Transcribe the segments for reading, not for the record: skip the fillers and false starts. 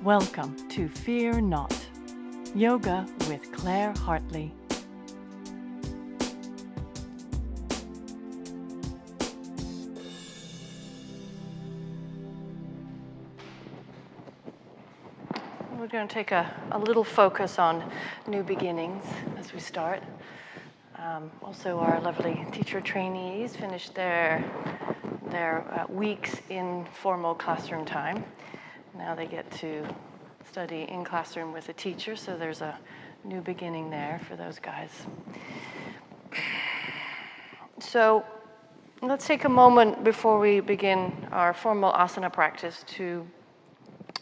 Welcome to Fear Not, Yoga with Claire Hartley. We're going to take a little focus on new beginnings as we start. Also, our lovely teacher trainees finished their weeks in formal classroom time. Now they get to study in classroom with a teacher, so there's a new beginning there for those guys. So let's take a moment before we begin our formal asana practice to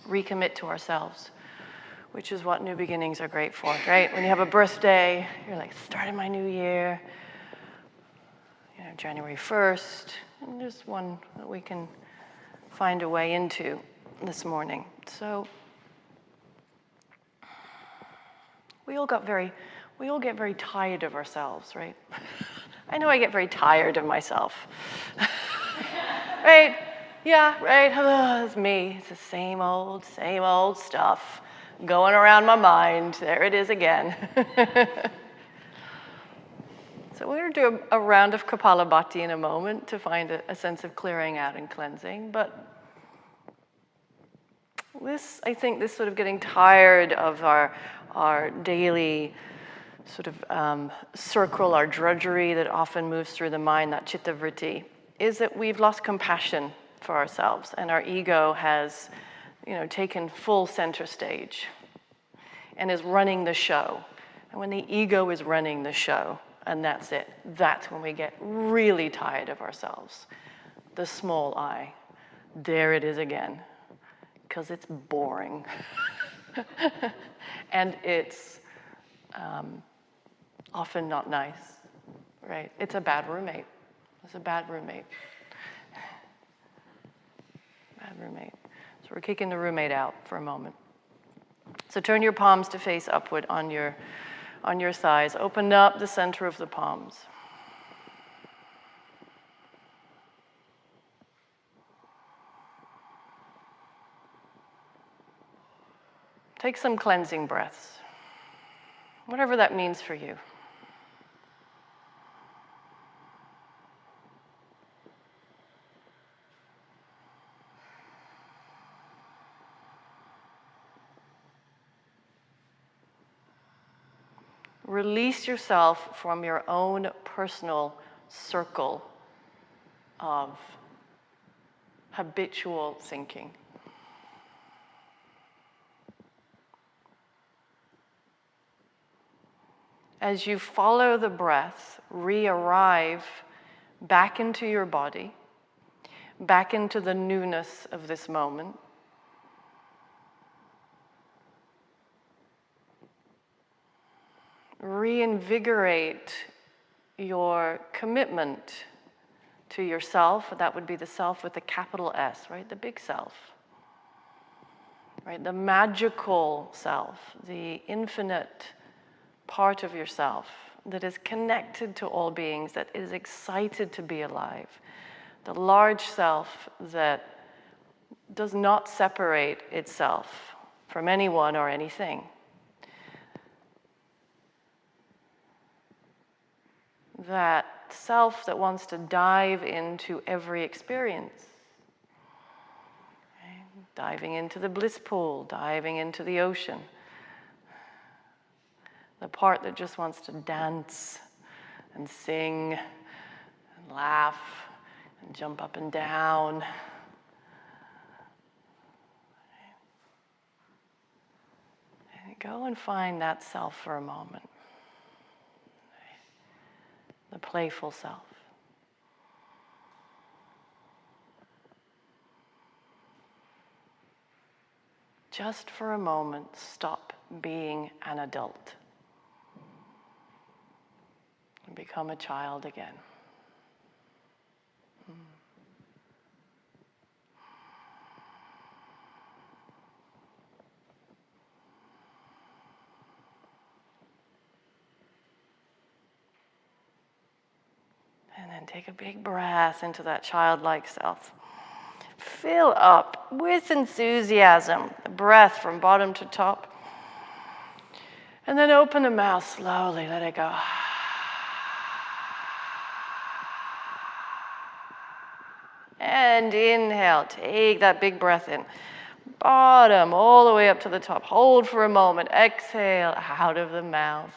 recommit to ourselves, which is what new beginnings are great for, right? When you have a birthday, you're like, starting my new year, January 1st, and there's one that we can find a way into this morning. So we all get very tired of ourselves, right? I know I get very tired of myself. Right? Yeah, right. Oh, it's me. It's the same old stuff going around my mind. There it is again. So we're going to do a round of Kapalabhati in a moment to find a sense of clearing out and cleansing. But I think this sort of getting tired of our daily sort of circle, our drudgery that often moves through the mind, that chitta vritti, is that we've lost compassion for ourselves, and our ego has, taken full center stage and is running the show. And when the ego is running the show, and that's it, that's when we get really tired of ourselves. The small I, there it is again, because it's boring. And it's often not nice, right? It's a bad roommate. It's a bad roommate. Bad roommate. So we're kicking the roommate out for a moment. So turn your palms to face upward on your thighs. Open up the center of the palms. Take some cleansing breaths, whatever that means for you. Release yourself from your own personal circle of habitual thinking. As you follow the breath, re-arrive back into your body, back into the newness of this moment. Reinvigorate your commitment to yourself. That would be the self with the capital S, right? The big self, right? The magical self, the infinite part of yourself that is connected to all beings, that is excited to be alive. The large self that does not separate itself from anyone or anything. That self that wants to dive into every experience. Okay? Diving into the bliss pool, diving into the ocean. The part that just wants to dance and sing and laugh and jump up and down. And go and find that self for a moment. The playful self. Just for a moment, stop being an adult and become a child again. And then take a big breath into that childlike self. fill up with enthusiasm, the breath from bottom to top. And then open the mouth slowly, let it go. And inhale, take that big breath in. Bottom, all the way up to the top. Hold for a moment. Exhale out of the mouth.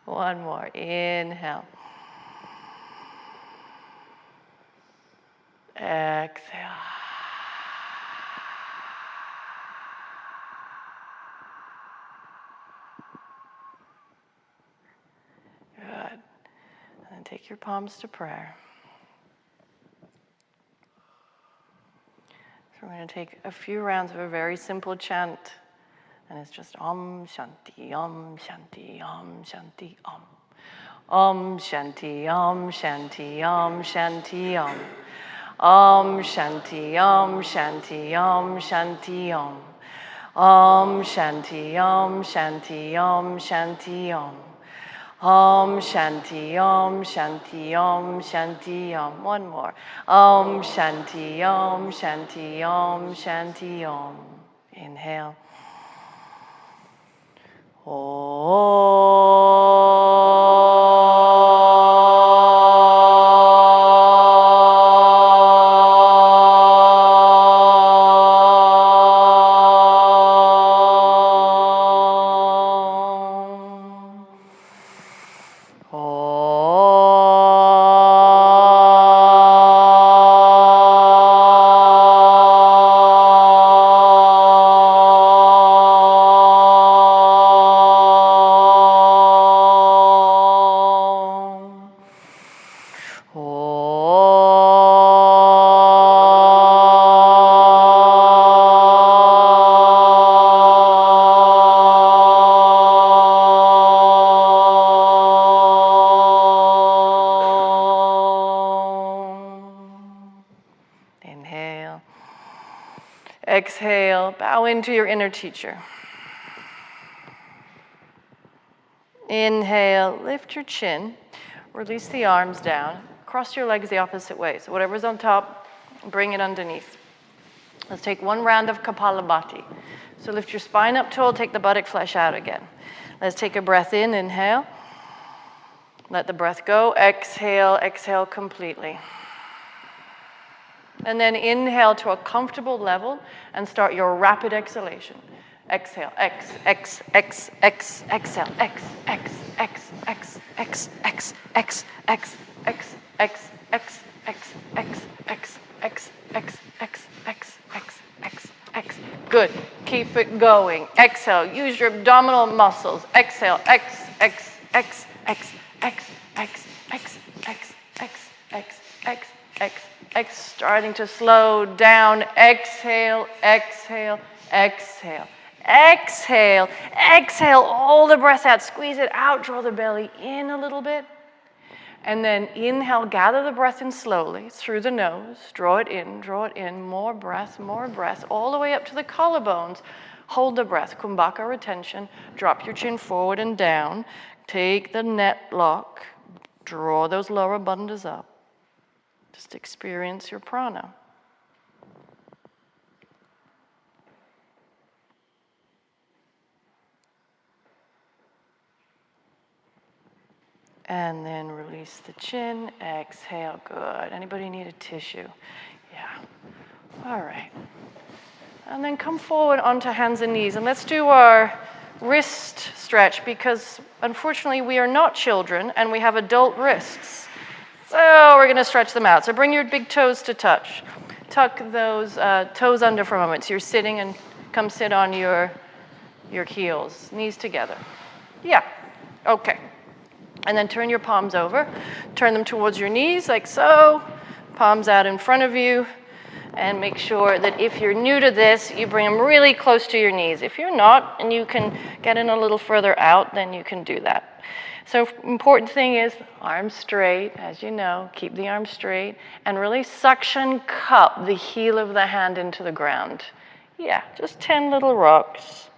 One more. Inhale. Exhale. Good. And then take your palms to prayer. So we're going to take a few rounds of a very simple chant. And it's just Om Shanti, Om Shanti, Om Shanti, Om. Om Shanti, Om Shanti, Om Shanti, Om. Om Shanti, Om Shanti, Om Shanti, Om. Om Shanti, Om Shanti, Om Shanti, Om. Om Shanti, Om Shanti, Om Shanti, Om. One more. Om Shanti, Om Shanti, Om Shanti, Om. Inhale. Inhale. Exhale, bow into your inner teacher. Inhale, lift your chin, release the arms down, cross your legs the opposite way. So whatever's on top, bring it underneath. Let's take one round of Kapalabhati. So lift your spine up tall, take the buttock flesh out again. Let's take a breath in, inhale. Let the breath go, exhale, exhale completely. And then inhale to a comfortable level and start your rapid exhalation. Exhale, exhale, exhale, Good. Keep it going. Exhale. Use your abdominal muscles. Exhale. Starting to slow down. Exhale, exhale, exhale. Exhale, exhale all the breath out. Squeeze it out. Draw the belly in a little bit. And then inhale, gather the breath in slowly through the nose. Draw it in. More breath, all the way up to the collarbones. Hold the breath. Kumbhaka retention. Drop your chin forward and down. Take the net lock. Draw those lower bandhas up. Just experience your prana. And then release the chin. Exhale. Good. Anybody need a tissue? Yeah. All right. And then come forward onto hands and knees. And let's do our wrist stretch because unfortunately we are not children and we have adult wrists. So we're going to stretch them out. So bring your big toes to touch. Tuck those toes under for a moment. So you're sitting and come sit on your heels. Knees together. Yeah. Okay. And then turn your palms over. Turn them towards your knees like so. Palms out in front of you. And make sure that if you're new to this, you bring them really close to your knees. If you're not, and you can get in a little further out, then you can do that. So important thing is arms straight, as you know. Keep the arms straight. And really suction cup the heel of the hand into the ground. Yeah, just 10 little rocks.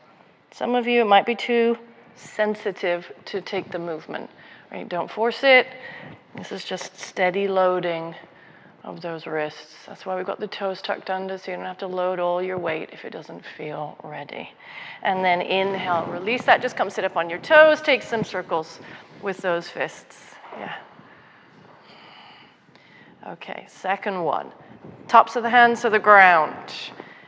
Some of you, it might be too sensitive to take the movement. Right? Don't force it. This is just steady loading of those wrists. That's why we've got the toes tucked under, so you don't have to load all your weight if it doesn't feel ready. And then inhale, release that. Just come sit up on your toes, take some circles with those fists. Yeah. Okay, second one. Tops of the hands to the ground.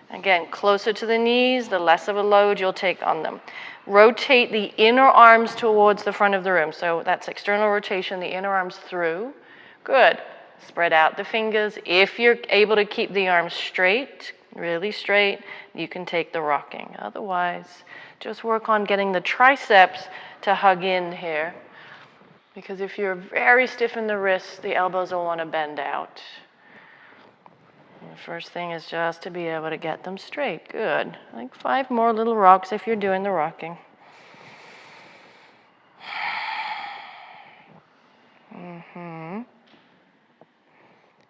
Again, closer to the knees, the less of a load you'll take on them. Rotate the inner arms towards the front of the room. So that's external rotation, the inner arms through. Good. Spread out the fingers. If you're able to keep the arms straight, really straight, you can take the rocking. Otherwise, just work on getting the triceps to hug in here. Because if you're very stiff in the wrists, the elbows will want to bend out. The first thing is just to be able to get them straight. Good. Like 5 more little rocks if you're doing the rocking.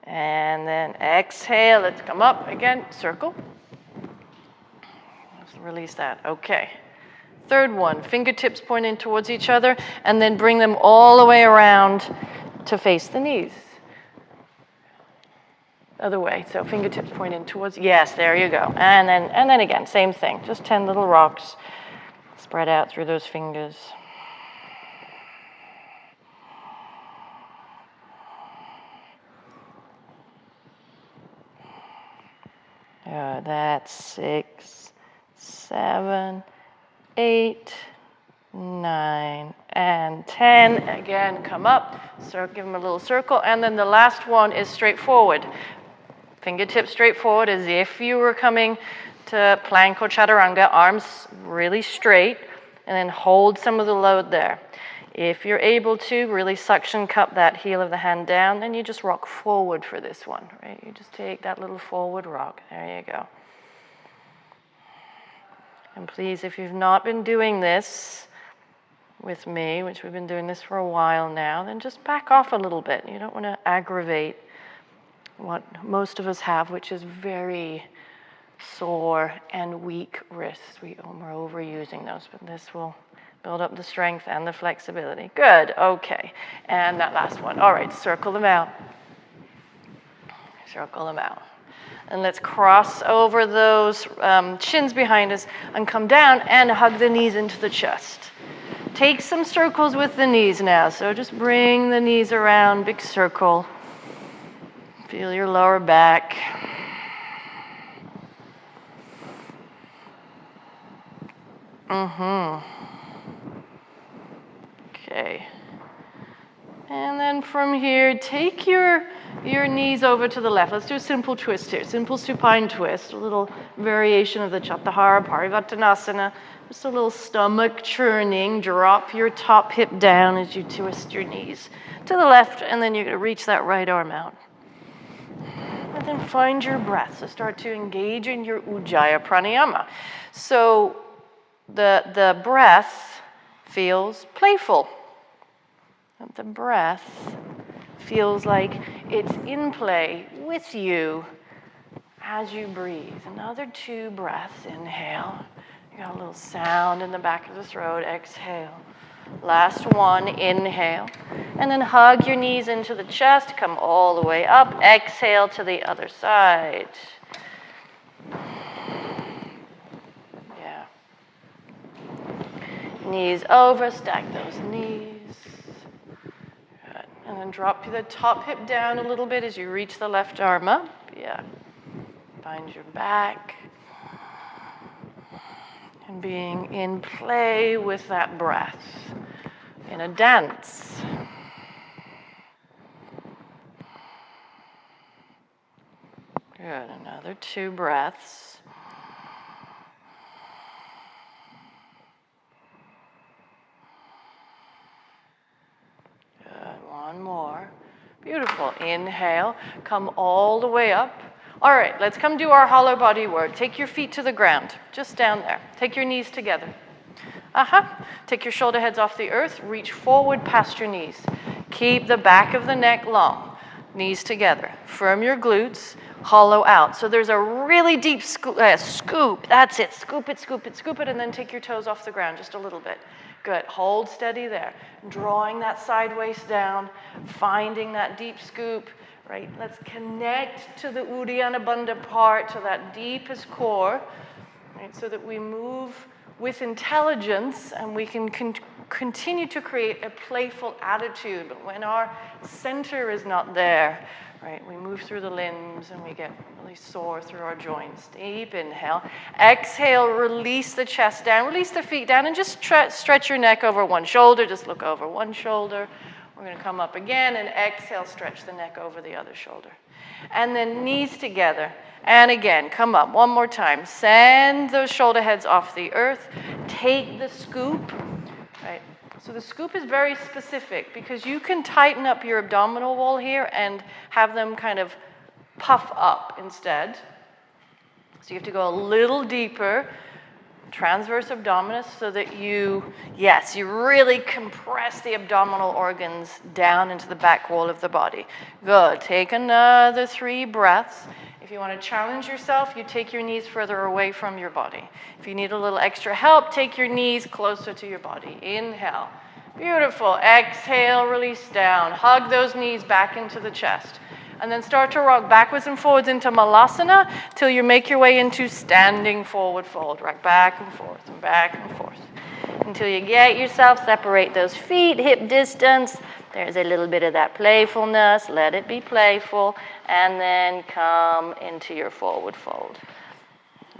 And then exhale. Let's come up again. Circle. Let's release that. Okay. Third one. Fingertips pointing towards each other, and then bring them all the way around to face the knees. Other way, so fingertips pointing towards, yes, there you go. And then again, same thing, just 10 little rocks spread out through those fingers. That's 6, 7, 8, 9, and 10. Again, come up, give them a little circle, and then the last one is straightforward. Fingertips straight forward as if you were coming to plank or chaturanga, arms really straight, and then hold some of the load there. If you're able to, really suction cup that heel of the hand down, then you just rock forward for this one, right? You just take that little forward rock. There you go. And please, if you've not been doing this with me, which we've been doing this for a while now, then just back off a little bit. You don't want to aggravate what most of us have, which is very sore and weak wrists. We're overusing those, but this will build up the strength and the flexibility. Good, okay. And that last one. All right, circle them out. Circle them out. And let's cross over those shins behind us and come down and hug the knees into the chest. Take some circles with the knees now. So just bring the knees around, big circle. Feel your lower back. Okay. And then from here, take your knees over to the left. Let's do a simple twist here. Simple supine twist, a little variation of the Chattahara Parivartanasana. Just a little stomach churning. Drop your top hip down as you twist your knees to the left, and then you're going to reach that right arm out. And then find your breath. So start to engage in your Ujjayi Pranayama. So the breath feels playful. The breath feels like it's in play with you as you breathe. Another 2 breaths. Inhale. You got a little sound in the back of the throat. Exhale. Last one, inhale. And then hug your knees into the chest. Come all the way up. Exhale to the other side. Yeah. Knees over, stack those knees. Good. And then drop the top hip down a little bit as you reach the left arm up. Yeah. Find your back. And being in play with that breath. In a dance. Good. Another 2 breaths. Good. One more. Beautiful. Inhale. Come all the way up. All right, let's come do our hollow body work. Take your feet to the ground, just down there. Take your knees together. Take your shoulder heads off the earth. Reach forward past your knees. Keep the back of the neck long. Knees together. Firm your glutes. Hollow out. So there's a really deep scoop. That's it. Scoop it, scoop it, scoop it, and then take your toes off the ground just a little bit. Good. Hold steady there. Drawing that side waist down, finding that deep scoop, right? Let's connect to the Uddiyana Bandha part, to that deepest core, right? So that we move with intelligence and we can continue to create a playful attitude. But when our center is not there, right, we move through the limbs and we get really sore through our joints. Deep inhale. Exhale, release the chest down, release the feet down, and just stretch your neck over one shoulder. Just look over one shoulder. We're going to come up again and exhale, stretch the neck over the other shoulder. And then knees together. And again, come up one more time. Send those shoulder heads off the earth. Take the scoop, right? So the scoop is very specific because you can tighten up your abdominal wall here and have them kind of puff up instead. So you have to go a little deeper, transverse abdominis, so that you really compress the abdominal organs down into the back wall of the body. Good. Take another 3 breaths. If you want to challenge yourself, you take your knees further away from your body. If you need a little extra help, take your knees closer to your body. Inhale. Beautiful. Exhale, release down. Hug those knees back into the chest. And then start to rock backwards and forwards into malasana till you make your way into standing forward fold. Rock back and forth and back and forth. Until you get yourself, separate those feet, hip distance. There's a little bit of that playfulness. Let it be playful. And then come into your forward fold.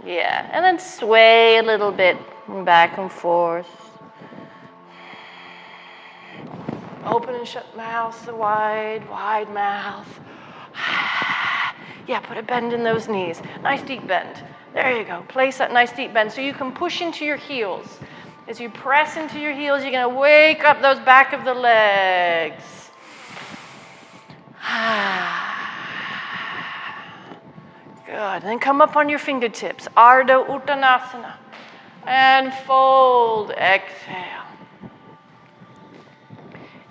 Yeah. And then sway a little bit back and forth. Open and shut mouth, the wide mouth. Yeah, put a bend in those knees. Nice deep bend. There you go. Place that nice deep bend so you can push into your heels. As you press into your heels, you're going to wake up those back of the legs. Good. Then come up on your fingertips. Ardha Uttanasana. And fold. Exhale.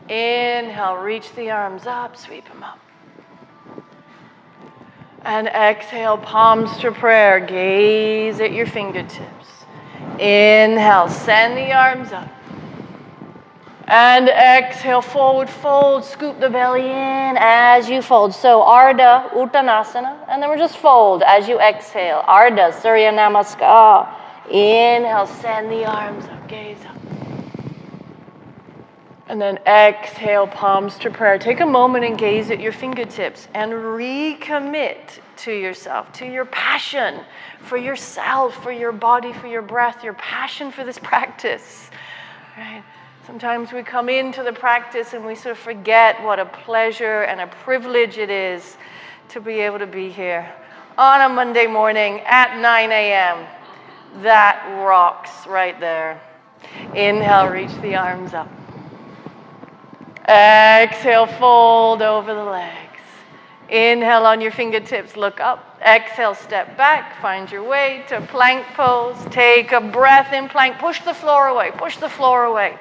Inhale. Reach the arms up. Sweep them up. And exhale. Palms to prayer. Gaze at your fingertips. Inhale, send the arms up. And exhale, forward fold, scoop the belly in as you fold. So Ardha Uttanasana, and then we'll just fold as you exhale. Ardha Surya Namaskar. Inhale, send the arms up, gaze up. And then exhale, palms to prayer. Take a moment and gaze at your fingertips and recommit to yourself, to your passion for yourself, for your body, for your breath, your passion for this practice. Right? Sometimes we come into the practice and we sort of forget what a pleasure and a privilege it is to be able to be here on a Monday morning at 9 a.m. That rocks right there. Inhale, reach the arms up. Exhale, fold over the legs. Inhale on your fingertips, look up. Exhale, step back, find your way to plank pose. Take a breath in plank, push the floor away, push the floor away.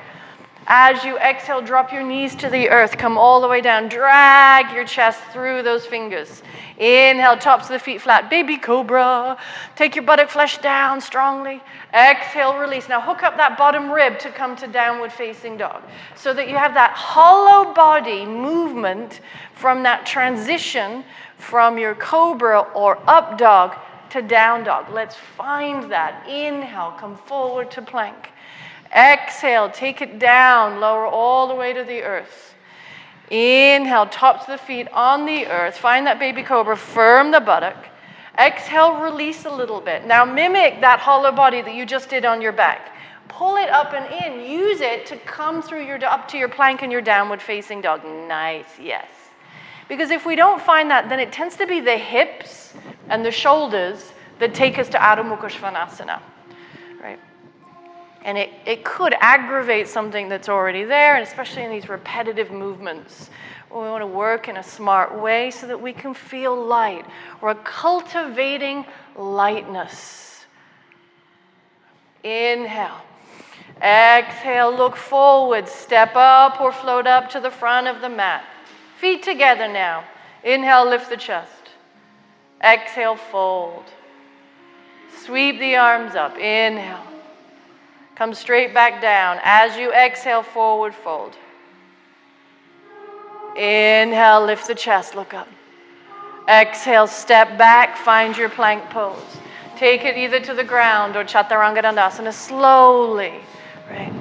As you exhale, drop your knees to the earth, come all the way down, drag your chest through those fingers. Inhale, tops of the feet flat, baby cobra. Take your buttock flesh down strongly. Exhale, release. Now hook up that bottom rib to come to downward facing dog so that you have that hollow body movement from that transition from your cobra or up dog to down dog. Let's find that. Inhale, come forward to plank. Exhale, take it down, lower all the way to the earth. Inhale, tops of the feet on the earth. Find that baby cobra, firm the buttock. Exhale, release a little bit. Now mimic that hollow body that you just did on your back. Pull it up and in. Use it to come through up to your plank and your downward facing dog. Nice, yes. Because if we don't find that, then it tends to be the hips and the shoulders that take us to Adho Mukha Svanasana, right? And it could aggravate something that's already there, and especially in these repetitive movements. We want to work in a smart way so that we can feel light. We're cultivating lightness. Inhale. Exhale, look forward. Step up or float up to the front of the mat. Feet together now. Inhale, lift the chest. Exhale, fold. Sweep the arms up. Inhale. Come straight back down. As you exhale, forward fold. Inhale, lift the chest, look up. Exhale, step back, find your plank pose. Take it either to the ground or Chaturanga Dandasana slowly, right?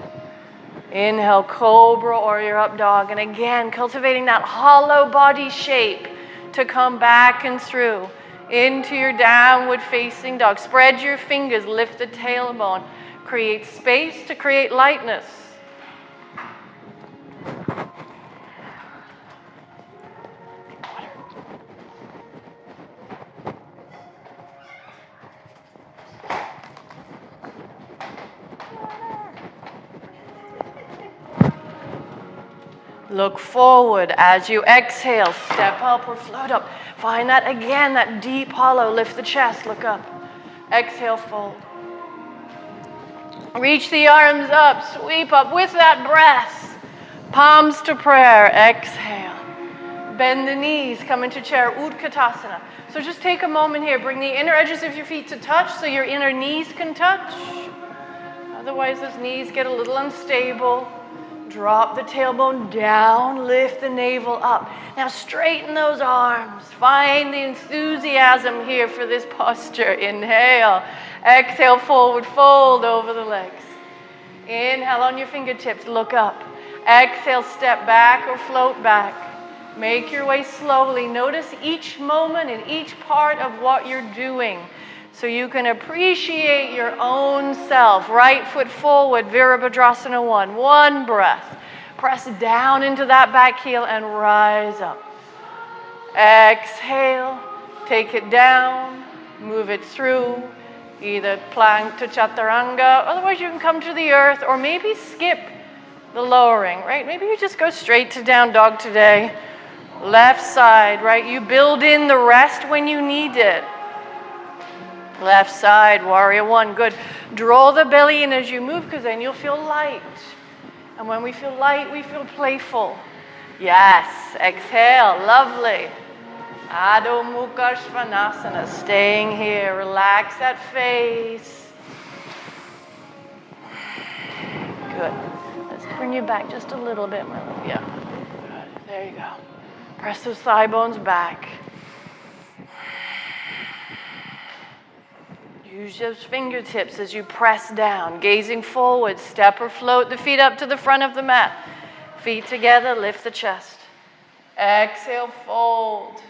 Inhale, cobra or your up dog. And again, cultivating that hollow body shape to come back and through into your downward facing dog. Spread your fingers, lift the tailbone. Create space to create lightness. Look forward as you exhale, step up or float up. Find that again, that deep hollow. Lift the chest, look up. Exhale, fold. Reach the arms up, sweep up with that breath. Palms to prayer, exhale. Bend the knees, come into chair, Utkatasana. So just take a moment here, bring the inner edges of your feet to touch so your inner knees can touch. Otherwise those knees get a little unstable. Drop the tailbone down, lift the navel up. Now straighten those arms. Find the enthusiasm here for this posture. Inhale. Exhale, forward fold over the legs. Inhale on your fingertips, look up. Exhale, step back or float back. Make your way slowly. Notice each moment and each part of what you're doing so you can appreciate your own self. Right foot forward, Virabhadrasana 1. One breath. Press down into that back heel and rise up. Exhale, take it down, move it through, either plank to chaturanga, otherwise you can come to the earth or maybe skip the lowering, right? Maybe you just go straight to down dog today. Left side, right? You build in the rest when you need it. Left side, warrior 1, good. Draw the belly in as you move because then you'll feel light. And when we feel light, we feel playful. Yes, exhale, lovely. Adho Mukha Svanasana, staying here. Relax that face. Good. Let's bring you back just a little bit, my love. Yeah. Good. There you go. Press those thigh bones back. Use those fingertips as you press down, gazing forward, step or float the feet up to the front of the mat. Feet together, lift the chest. Exhale, fold.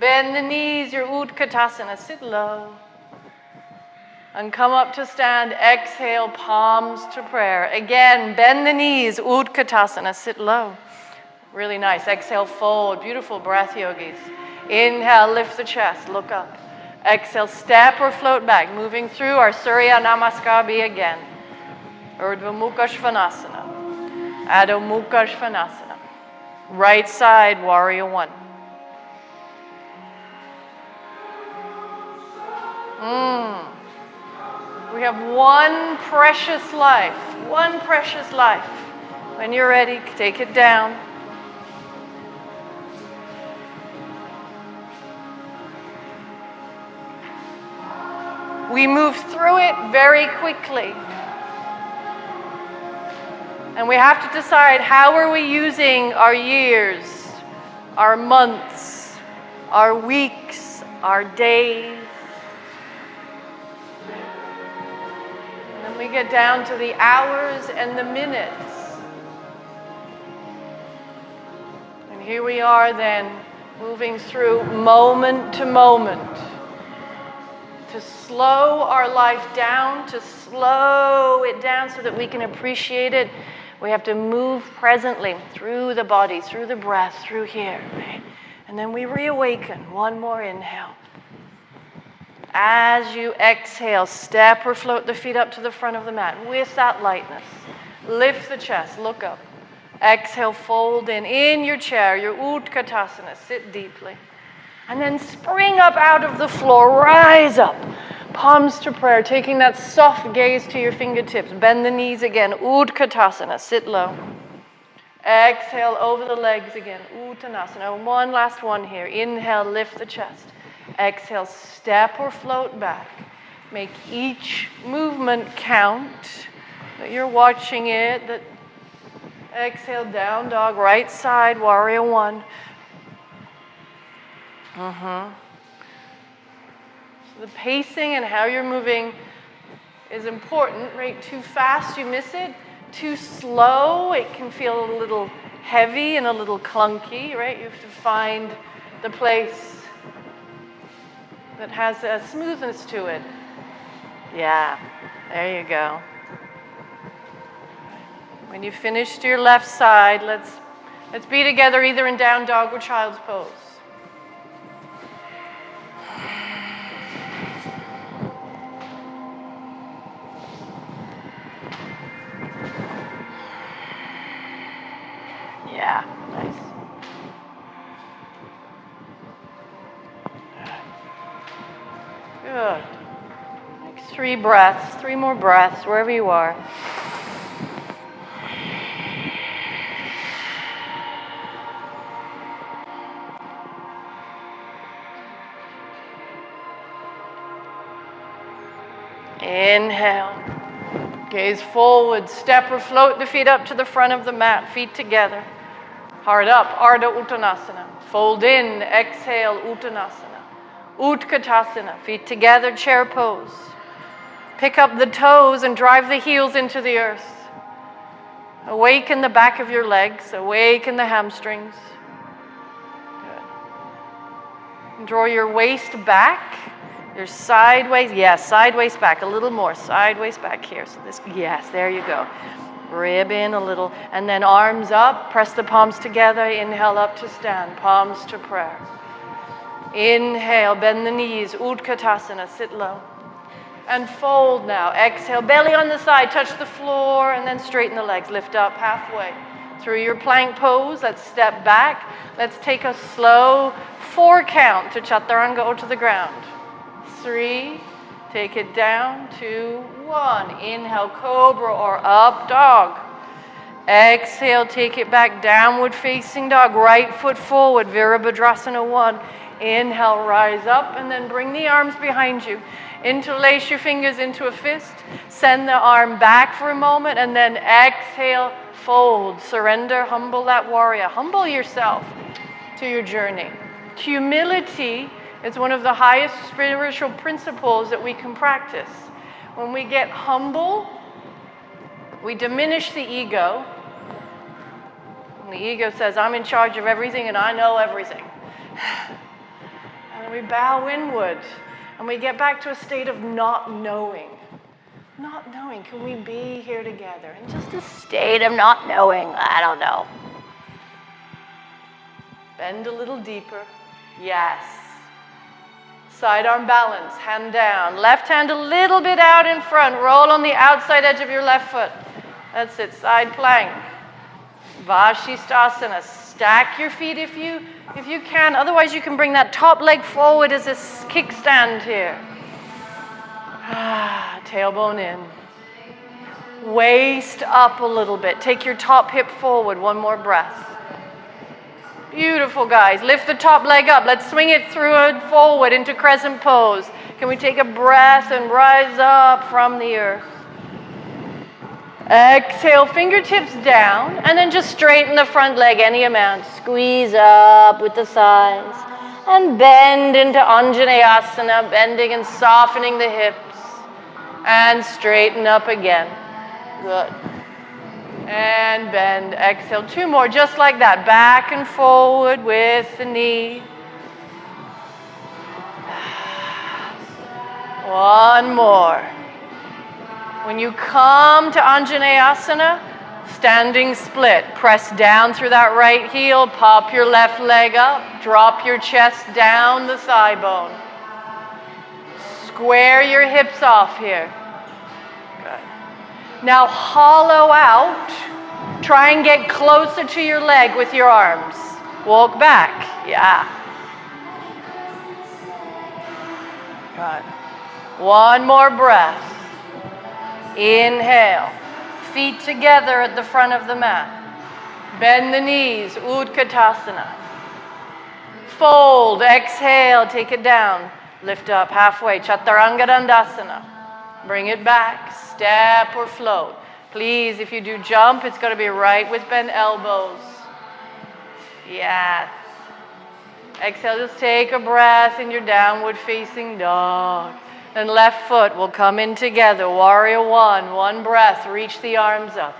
Bend the knees, your Utkatasana, sit low. And come up to stand, exhale, palms to prayer. Again, bend the knees, Utkatasana, sit low. Really nice, exhale, fold, beautiful breath, yogis. Inhale, lift the chest, look up. Exhale, step or float back, moving through our Surya Namaskar B again. Urdhva Mukha Svanasana. Adho Mukha Svanasana. Right side, warrior 1. We have one precious life. One precious life. When you're ready, take it down. We move through it very quickly. And we have to decide, how are we using our years, our months, our weeks, our days? And then we get down to the hours and the minutes. And here we are then, moving through moment to moment. To slow our life down, to slow it down so that we can appreciate it, we have to move presently through the body, through the breath, through here, right? And then we reawaken. One more inhale. As you exhale, step or float the feet up to the front of the mat with that lightness. Lift the chest, look up. Exhale, fold in your chair, your Utkatasana, sit deeply. And then spring up out of the floor, rise up. Palms to prayer, taking that soft gaze to your fingertips. Bend the knees again, Utkatasana, sit low. Exhale over the legs again, Uttanasana. One last one here. Inhale, lift the chest. Exhale, step or float back. Make each movement count. that you're watching it. That exhale, down dog, right side, warrior one. So the pacing and how you're moving is important, right? Too fast, you miss it. Too slow, it can feel a little heavy and a little clunky, right? You have to find the place that has a smoothness to it. Yeah, there you go. When you've finished your left side, let's be together either in down dog or child's pose. Yeah, nice. Good. Like 3 breaths, 3 more breaths, wherever you are. Inhale. Gaze forward, step or float the feet up to the front of the mat, feet together. Heart up, Ardha Uttanasana. Fold in, exhale, Uttanasana. Utkatasana, feet together, chair pose. Pick up the toes and drive the heels into the earth. Awaken the back of your legs, awaken the hamstrings. Good. Draw your waist back. You're sideways, yes, sideways back, a little more, sideways back here. So this, yes, there you go. Rib in a little, and then arms up, press the palms together, inhale up to stand, palms to prayer. Inhale, bend the knees, Utkatasana, sit low. And fold now, exhale, belly on the side, touch the floor, and then straighten the legs, lift up halfway. Through your plank pose, let's step back. Let's take a slow 4 count to Chaturanga or to the ground. 3, take it down, 2, 1. Inhale, cobra or up dog. Exhale, take it back, downward facing dog. Right foot forward, Virabhadrasana 1. Inhale, rise up, and then bring the arms behind you. Interlace your fingers into a fist. Send the arm back for a moment, and then exhale, fold. Surrender, humble that warrior. Humble yourself to your journey. Humility is one of the highest spiritual principles that we can practice. When we get humble, we diminish the ego. And the ego says, I'm in charge of everything and I know everything. And we bow inward and we get back to a state of not knowing. Not knowing, can we be here together? In just a state of not knowing, I don't know. Bend a little deeper. Yes. Sidearm balance, hand down. Left hand a little bit out in front. Roll on the outside edge of your left foot. That's it, side plank. Vashisthasana. Stack your feet if you can. Otherwise, you can bring that top leg forward as a kickstand here. Tailbone in. Waist up a little bit. Take your top hip forward. 1 more breath. Beautiful, guys. Lift the top leg up. Let's swing it through and forward into crescent pose. Can we take a breath and rise up from the earth? Exhale, fingertips down, and then just straighten the front leg any amount. Squeeze up with the thighs. And bend into Anjaneyasana, bending and softening the hips. And straighten up again. Good. And bend, exhale, 2 more, just like that. Back and forward with the knee. 1 more. When you come to Anjaneyasana, standing split. Press down through that right heel, pop your left leg up, drop your chest down the thigh bone. Square your hips off here. Now hollow out. Try and get closer to your leg with your arms. Walk back. Yeah. Good. 1 more breath. Inhale. Feet together at the front of the mat. Bend the knees. Utkatasana. Fold. Exhale. Take it down. Lift up halfway. Chaturanga Dandasana. Bring it back. Step or float. Please, if you do jump, it's going to be right with bent elbows. Yes. Exhale, just take a breath in your downward facing dog. And left foot will come in together. Warrior one. One breath. Reach the arms up.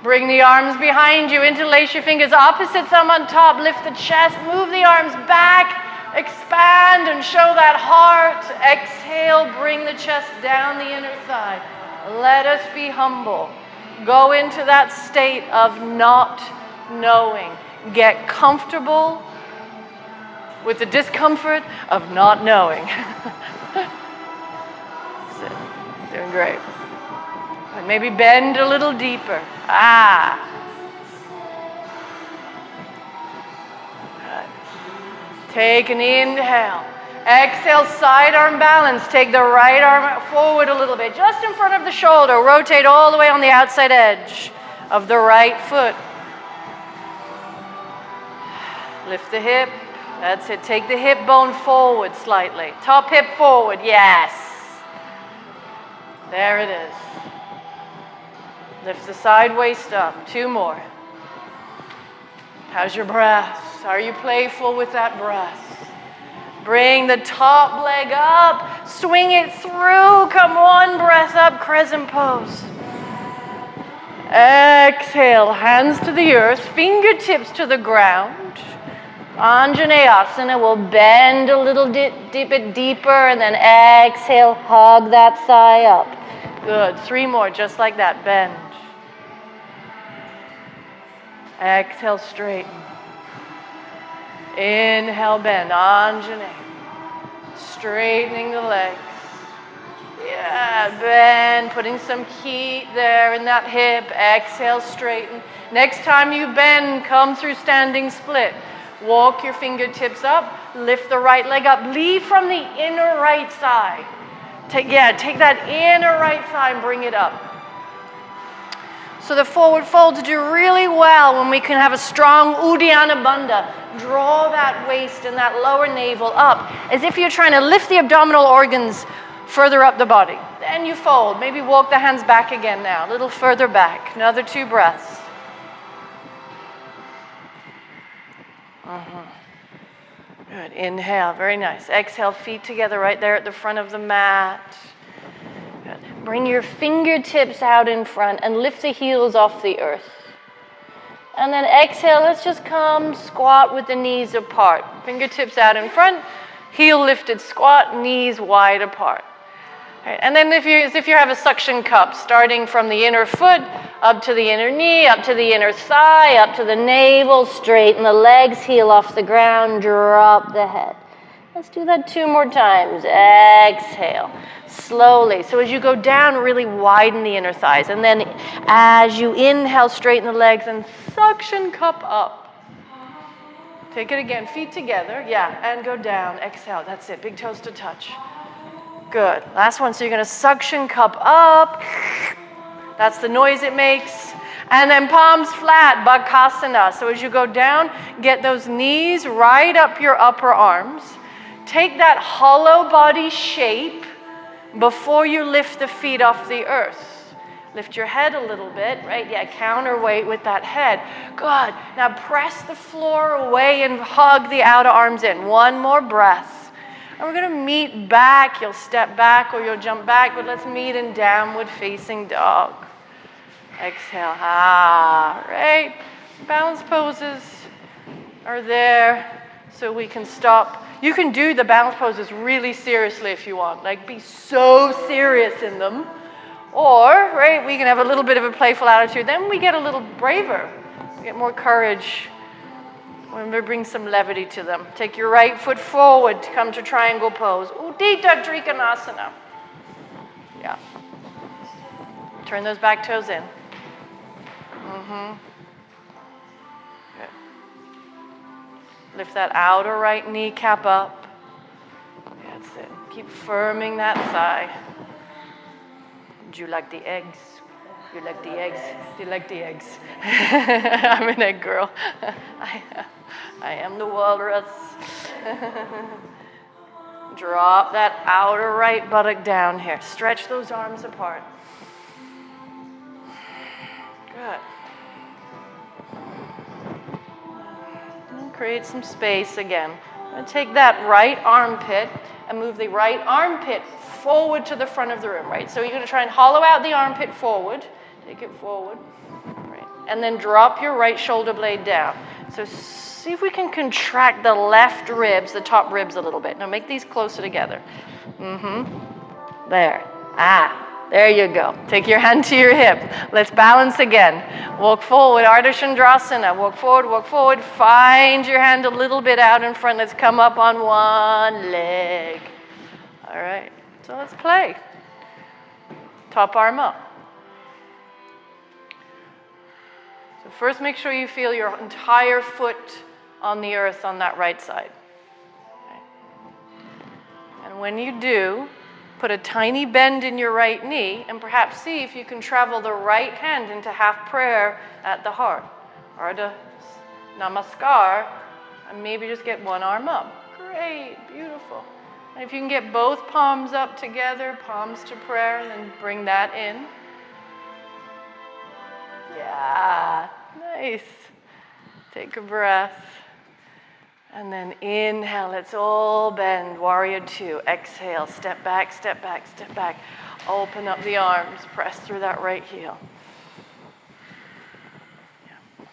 Bring the arms behind you. Interlace your fingers. Opposite thumb on top. Lift the chest. Move the arms back. Expand and show that heart. Exhale. Bring the chest down the inner thigh. Let us be humble. Go into that state of not knowing. Get comfortable with the discomfort of not knowing. That's it. Doing great. And maybe bend a little deeper. Good. Take an inhale. Exhale, side arm balance. Take the right arm forward a little bit, just in front of the shoulder. Rotate all the way on the outside edge of the right foot. Lift the hip. That's it. Take the hip bone forward slightly. Top hip forward. Yes. There it is. Lift the side waist up. 2 more. How's your breath? Are you playful with that breath? Bring the top leg up. Swing it through. Come on, breath up. Crescent pose. Exhale. Hands to the earth. Fingertips to the ground. Anjaneyasana will bend a little bit deeper, and then exhale, hug that thigh up. Good. 3 more, just like that. Bend. Exhale, straighten. Inhale, bend. Anjaneyasana. Straightening the legs. Yeah, bend. Putting some heat there in that hip. Exhale, straighten. Next time you bend, come through standing split. Walk your fingertips up, lift the right leg up, lead from the inner right thigh. Take that inner right thigh and bring it up. So the forward folds do really well when we can have a strong Uddiyana Bandha. Draw that waist and that lower navel up as if you're trying to lift the abdominal organs further up the body. Then you fold. Maybe walk the hands back again now, a little further back. Another 2 breaths. Good. Inhale. Very nice. Exhale. Feet together right there at the front of the mat. Good. Bring your fingertips out in front and lift the heels off the earth. And then exhale. Let's just come squat with the knees apart. Fingertips out in front. Heel lifted squat. Knees wide apart. Right. And then as if you have a suction cup, starting from the inner foot, up to the inner knee, up to the inner thigh, up to the navel, straighten the legs, heel off the ground, drop the head. Let's do that 2 more times. Exhale, slowly. So as you go down, really widen the inner thighs. And then as you inhale, straighten the legs and suction cup up. Take it again, feet together, and go down. Exhale, that's it, big toes to touch. Good. Last one. So you're going to suction cup up. That's the noise it makes. And then palms flat, Bakasana. So as you go down, get those knees right up your upper arms. Take that hollow body shape before you lift the feet off the earth. Lift your head a little bit, right? Counterweight with that head. Good. Now press the floor away and hug the outer arms in. 1 more breath. And we're going to meet back. You'll step back or you'll jump back, but let's meet in downward facing dog. Exhale. Right. Balance poses are there so we can stop. You can do the balance poses really seriously if you want. Like be so serious in them. Or, right, we can have a little bit of a playful attitude. Then we get a little braver. We get more courage. When we bring some levity to them. Take your right foot forward to come to triangle pose. Uddita Trikonasana. Yeah. Turn those back toes in. Good. Lift that outer right kneecap up. That's it. Keep firming that thigh. Do you like the eggs? You like the eggs? Do you like the eggs? I'm an egg girl. I am the walrus. Drop that outer right buttock down here. Stretch those arms apart. Good. And create some space again. I'm going to take that right armpit and move the right armpit forward to the front of the room, right? So you're going to try and hollow out the armpit forward. Take it forward. Right. And then drop your right shoulder blade down. So see if we can contract the left ribs, the top ribs a little bit. Now make these closer together. There. There you go. Take your hand to your hip. Let's balance again. Walk forward, Ardha Chandrasana. Walk forward. Find your hand a little bit out in front. Let's come up on one leg. All right. So let's play. Top arm up. So first make sure you feel your entire foot on the earth on that right side. Okay. And when you do, put a tiny bend in your right knee and perhaps see if you can travel the right hand into half prayer at the heart. Ardha Namaskar, and maybe just get one arm up. Great, beautiful. And if you can get both palms up together, palms to prayer, and then bring that in. Yeah, nice. Take a breath. And then inhale, let's all bend, warrior two. Exhale, step back. Open up the arms, press through that right heel. Yeah.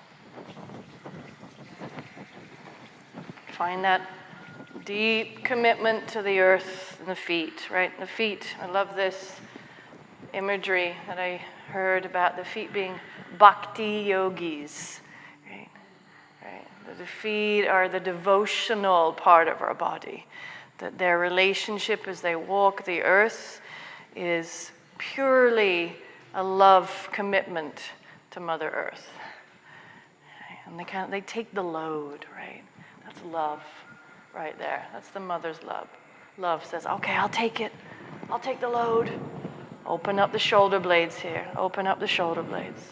Find that deep commitment to the earth and the feet, right? The feet, I love this imagery that I heard about the feet being bhakti yogis. The feet are the devotional part of our body. That their relationship as they walk the earth is purely a love commitment to Mother Earth. And they take the load, right? That's love right there. That's the mother's love. Love says, okay, I'll take it. I'll take the load. Open up the shoulder blades here. Open up the shoulder blades.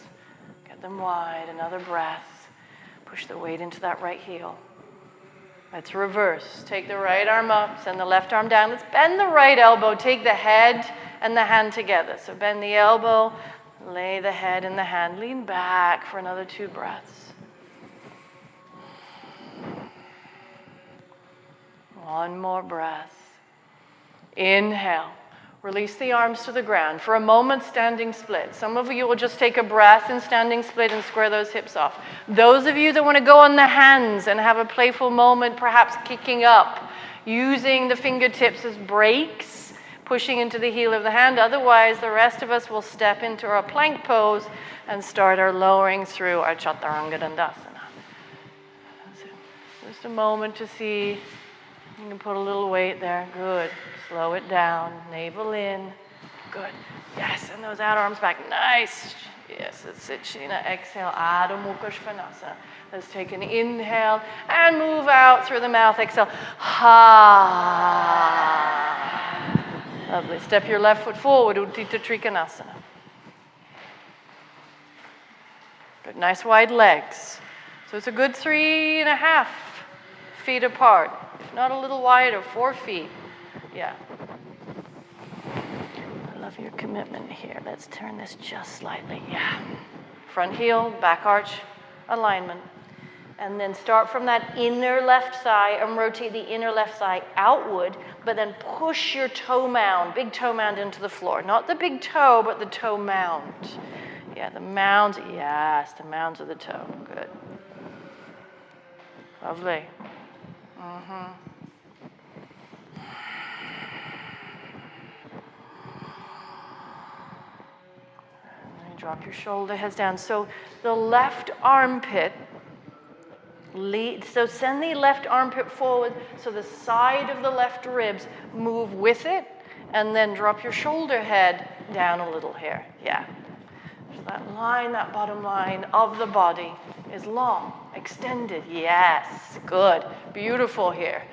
Get them wide. Another breath. Push the weight into that right heel. Let's reverse. Take the right arm up, send the left arm down. Let's bend the right elbow. Take the head and the hand together. So bend the elbow, lay the head and the hand. Lean back for another 2 breaths. One more breath. Inhale. Release the arms to the ground. For a moment, standing split. Some of you will just take a breath in standing split and square those hips off. Those of you that want to go on the hands and have a playful moment, perhaps kicking up, using the fingertips as brakes, pushing into the heel of the hand. Otherwise, the rest of us will step into our plank pose and start our lowering through our Chaturanga Dandasana. Just a moment to see. You can put a little weight there. Good. Slow it down. Navel in. Good. Yes, and those outer arms back. Nice. Yes, that's it. Shina. Exhale. Adho Mukha Svanasana. Let's take an inhale and move out through the mouth. Exhale. Ha. Lovely. Step your left foot forward. Uttita Trikonasana. Good. Nice wide legs. So it's a good 3.5 feet apart. If not a little wider, 4 feet. Yeah. I love your commitment here. Let's turn this just slightly. Yeah. Front heel, back arch alignment. And then start from that inner left thigh and rotate the inner left thigh outward, but then push your toe mound, big toe mound into the floor. Not the big toe, but the toe mound. Yeah, the mounds. Yes, the mounds of the toe. Good. Lovely. Drop your shoulder heads down. So the left armpit, so send the left armpit forward so the side of the left ribs move with it, and then drop your shoulder head down a little here. Yeah. So that line, that bottom line of the body is long, extended. Yes, good. Beautiful here.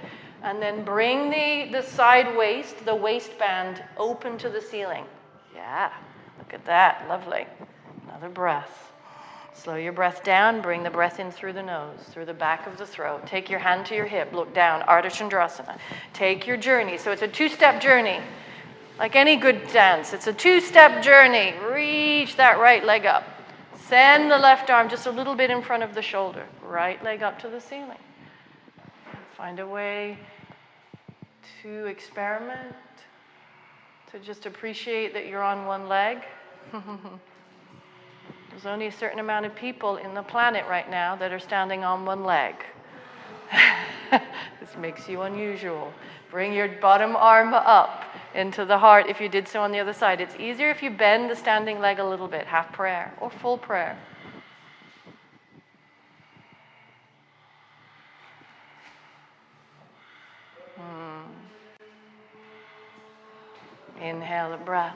And then bring the side waist, the waistband, open to the ceiling. Yeah. Look at that, lovely. Another breath. Slow your breath down, bring the breath in through the nose, through the back of the throat. Take your hand to your hip, look down, Ardha Chandrasana. Take your journey. So it's a 2-step journey. Like any good dance, it's a 2-step journey. Reach that right leg up. Send the left arm just a little bit in front of the shoulder. Right leg up to the ceiling. Find a way to experiment, to just appreciate that you're on one leg. There's only a certain amount of people in the planet right now that are standing on one leg. This makes you unusual. Bring your bottom arm up into the heart if you did so on the other side. It's easier if you bend the standing leg a little bit, half prayer or full prayer. Inhale a breath.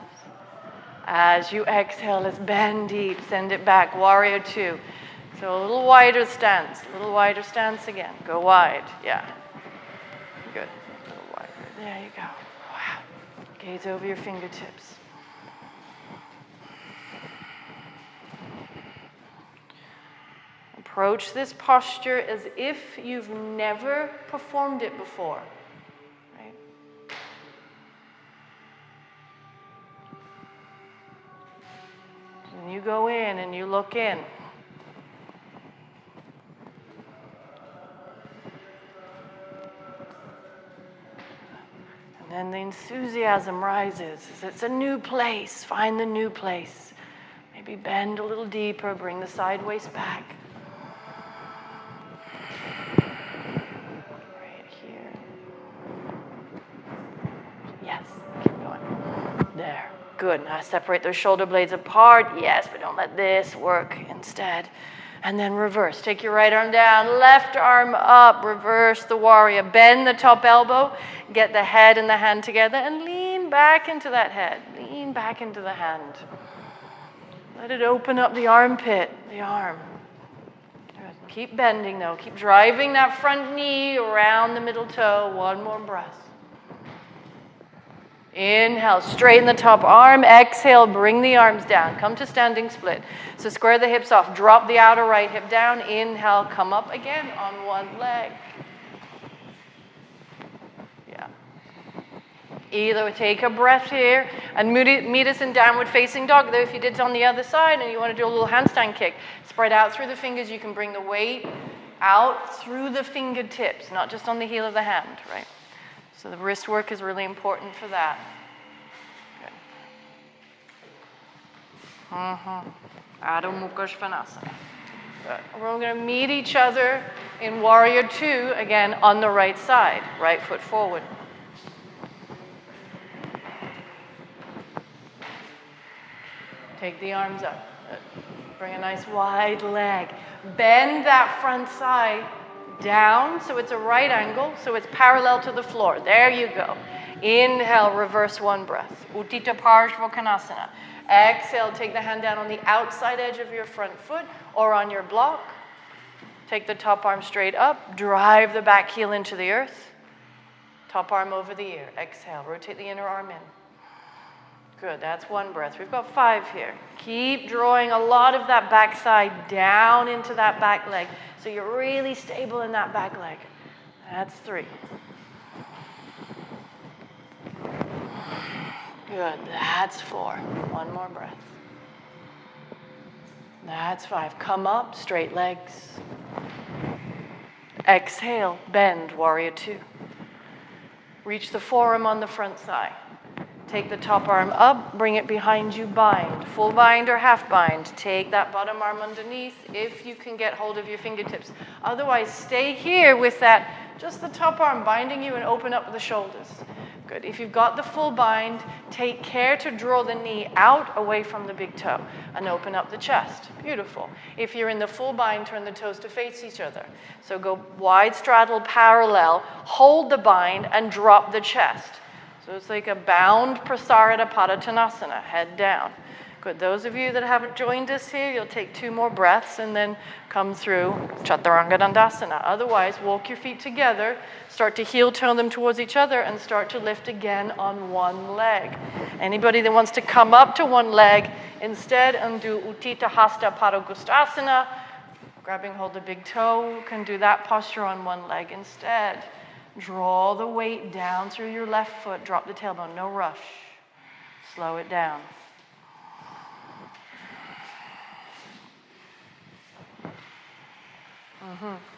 As you exhale, let's bend deep, send it back, warrior two. So a little wider stance again. Go wide, yeah. Good, a little wider, there you go. Wow. Gaze over your fingertips. Approach this posture as if you've never performed it before. And you go in and you look in. And then the enthusiasm rises. It's a new place. Find the new place. Maybe bend a little deeper. Bring the side waist back. Right here. Yes. Keep going. There. Good. Now separate those shoulder blades apart. Yes, but don't let this work instead. And then reverse. Take your right arm down, left arm up, reverse the warrior. Bend the top elbow, get the head and the hand together, and lean back into that head. Lean back into the hand. Let it open up the armpit, the arm. Good. Keep bending though. Keep driving that front knee around the middle toe. One more breath. Inhale, straighten the top arm. Exhale, bring the arms down. Come to standing split. So square the hips off. Drop the outer right hip down. Inhale, come up again on one leg. Yeah. Either take a breath here and meet us in downward facing dog. Though if you did it on the other side and you want to do a little handstand kick, spread out through the fingers. You can bring the weight out through the fingertips, not just on the heel of the hand, right? So the wrist work is really important for that. Good. Adho Mukha Svanasana. Good. We're going to meet each other in warrior two, again, on the right side. Right foot forward. Take the arms up. Good. Bring a nice wide leg. Bend that front side down, so it's a right angle, so it's parallel to the floor. There you go. Inhale, reverse one breath. Uttita Parshva. Exhale, take the hand down on the outside edge of your front foot or on your block. Take the top arm straight up. Drive the back heel into the earth. Top arm over the ear. Exhale, rotate the inner arm in. Good, that's one breath. We've got 5 here. Keep drawing a lot of that back side down into that back leg. So you're really stable in that back leg. That's 3. Good, that's 4. One more breath. That's 5. Come up, straight legs. Exhale, bend, warrior 2. Reach the forearm on the front thigh. Take the top arm up, bring it behind you, bind. Full bind or half bind. Take that bottom arm underneath if you can get hold of your fingertips. Otherwise, stay here with that, just the top arm binding you and open up the shoulders. Good. If you've got the full bind, take care to draw the knee out away from the big toe and open up the chest. Beautiful. If you're in the full bind, turn the toes to face each other. So go wide straddle parallel, hold the bind and drop the chest. So it's like a bound Prasarita Padottanasana, head down. Good. Those of you that haven't joined us here, you'll take 2 more breaths and then come through Chaturanga Dandasana. Otherwise, walk your feet together, start to heel turn them towards each other, and start to lift again on one leg. Anybody that wants to come up to one leg instead and do Uttita Hasta Padagustasana, grabbing hold of the big toe, can do that posture on one leg instead. Draw the weight down through your left foot. Drop the tailbone. No rush. Slow it down.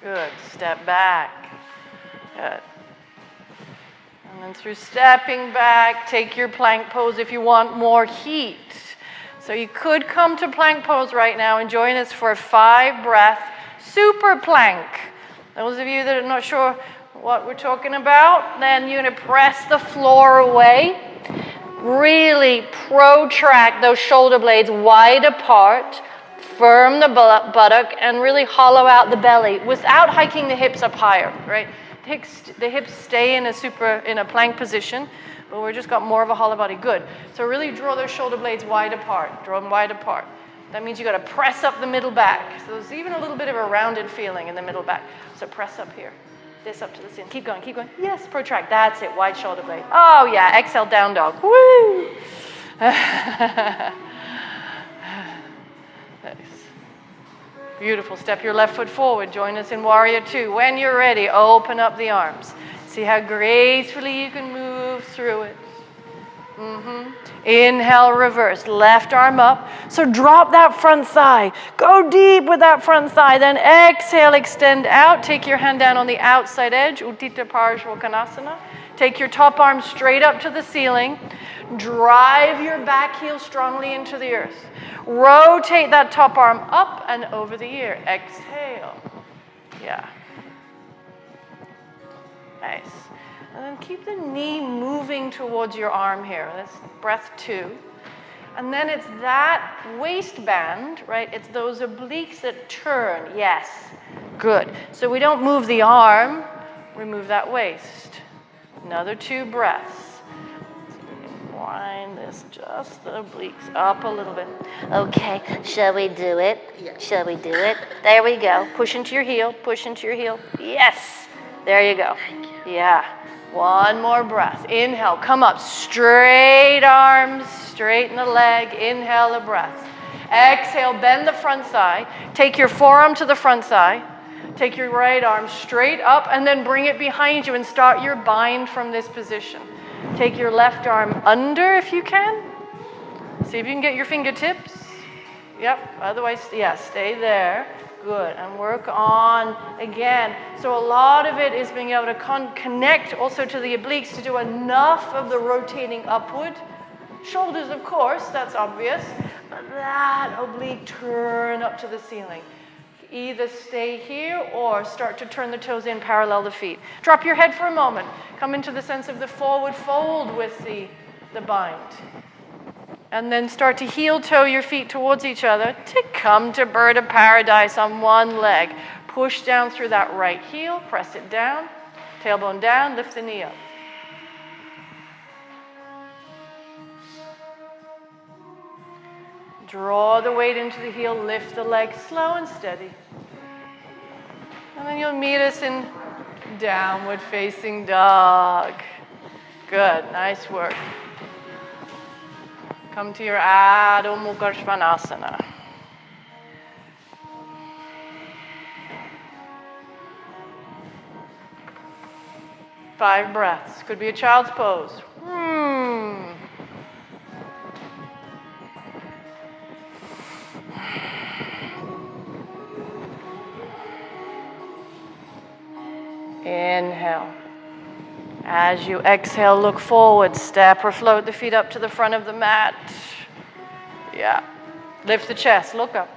Good. Step back. Good. And then through stepping back, take your plank pose if you want more heat. So you could come to plank pose right now and join us for a 5-breath super plank. Those of you that are not sure what we're talking about, then you're going to press the floor away. Really protract those shoulder blades wide apart. Firm the buttock and really hollow out the belly without hiking the hips up higher, right? The hips stay in a plank position, but we've just got more of a hollow body. Good. So really draw those shoulder blades wide apart. Draw them wide apart. That means you got to press up the middle back. So there's even a little bit of a rounded feeling in the middle back. So press up here. This up to the ceiling. Keep going, keep going. Yes, protract. That's it. Wide shoulder blade. Oh yeah. Exhale, down dog. Woo! Nice. Beautiful. Step your left foot forward. Join us in Warrior 2. When you're ready, open up the arms. See how gracefully you can move through it. Inhale, reverse. Left arm up. So drop that front thigh. Go deep with that front thigh. Then exhale, extend out. Take your hand down on the outside edge. Uttita Parshvakonasana. Take your top arm straight up to the ceiling. Drive your back heel strongly into the earth. Rotate that top arm up and over the ear. Exhale. Yeah. Nice. And then keep the knee moving towards your arm here. That's breath 2. And then it's that waistband, right? It's those obliques that turn. Yes. Good. So we don't move the arm, we move that waist. Another 2 breaths. Wind this, just the obliques up a little bit. Okay, shall we do it? Yeah. Shall we do it? There we go. Push into your heel, push into your heel. Yes. There you go. Thank you. Yeah. One more breath. Inhale, come up. Straight arms, straighten the leg. Inhale a breath. Exhale, bend the front thigh. Take your forearm to the front thigh. Take your right arm straight up and then bring it behind you and start your bind from this position. Take your left arm under if you can. See if you can get your fingertips. Yep, otherwise, yeah, stay there. Good, and work on again. So a lot of it is being able to connect also to the obliques to do enough of the rotating upward. Shoulders, of course, that's obvious, but that oblique turn up to the ceiling. Either stay here or start to turn the toes in, parallel the feet. Drop your head for a moment. Come into the sense of the forward fold with the bind. And then start to heel toe your feet towards each other to come to bird of paradise on one leg. Push down through that right heel, press it down, tailbone down, lift the knee up. Draw the weight into the heel, lift the leg slow and steady. And then you'll meet us in downward facing dog. Good, nice work. Come to your Adho Mukha Svanasana. Five breaths. Could be a child's pose. Inhale. As you exhale, look forward. Step or float the feet up to the front of the mat. Yeah. Lift the chest. Look up.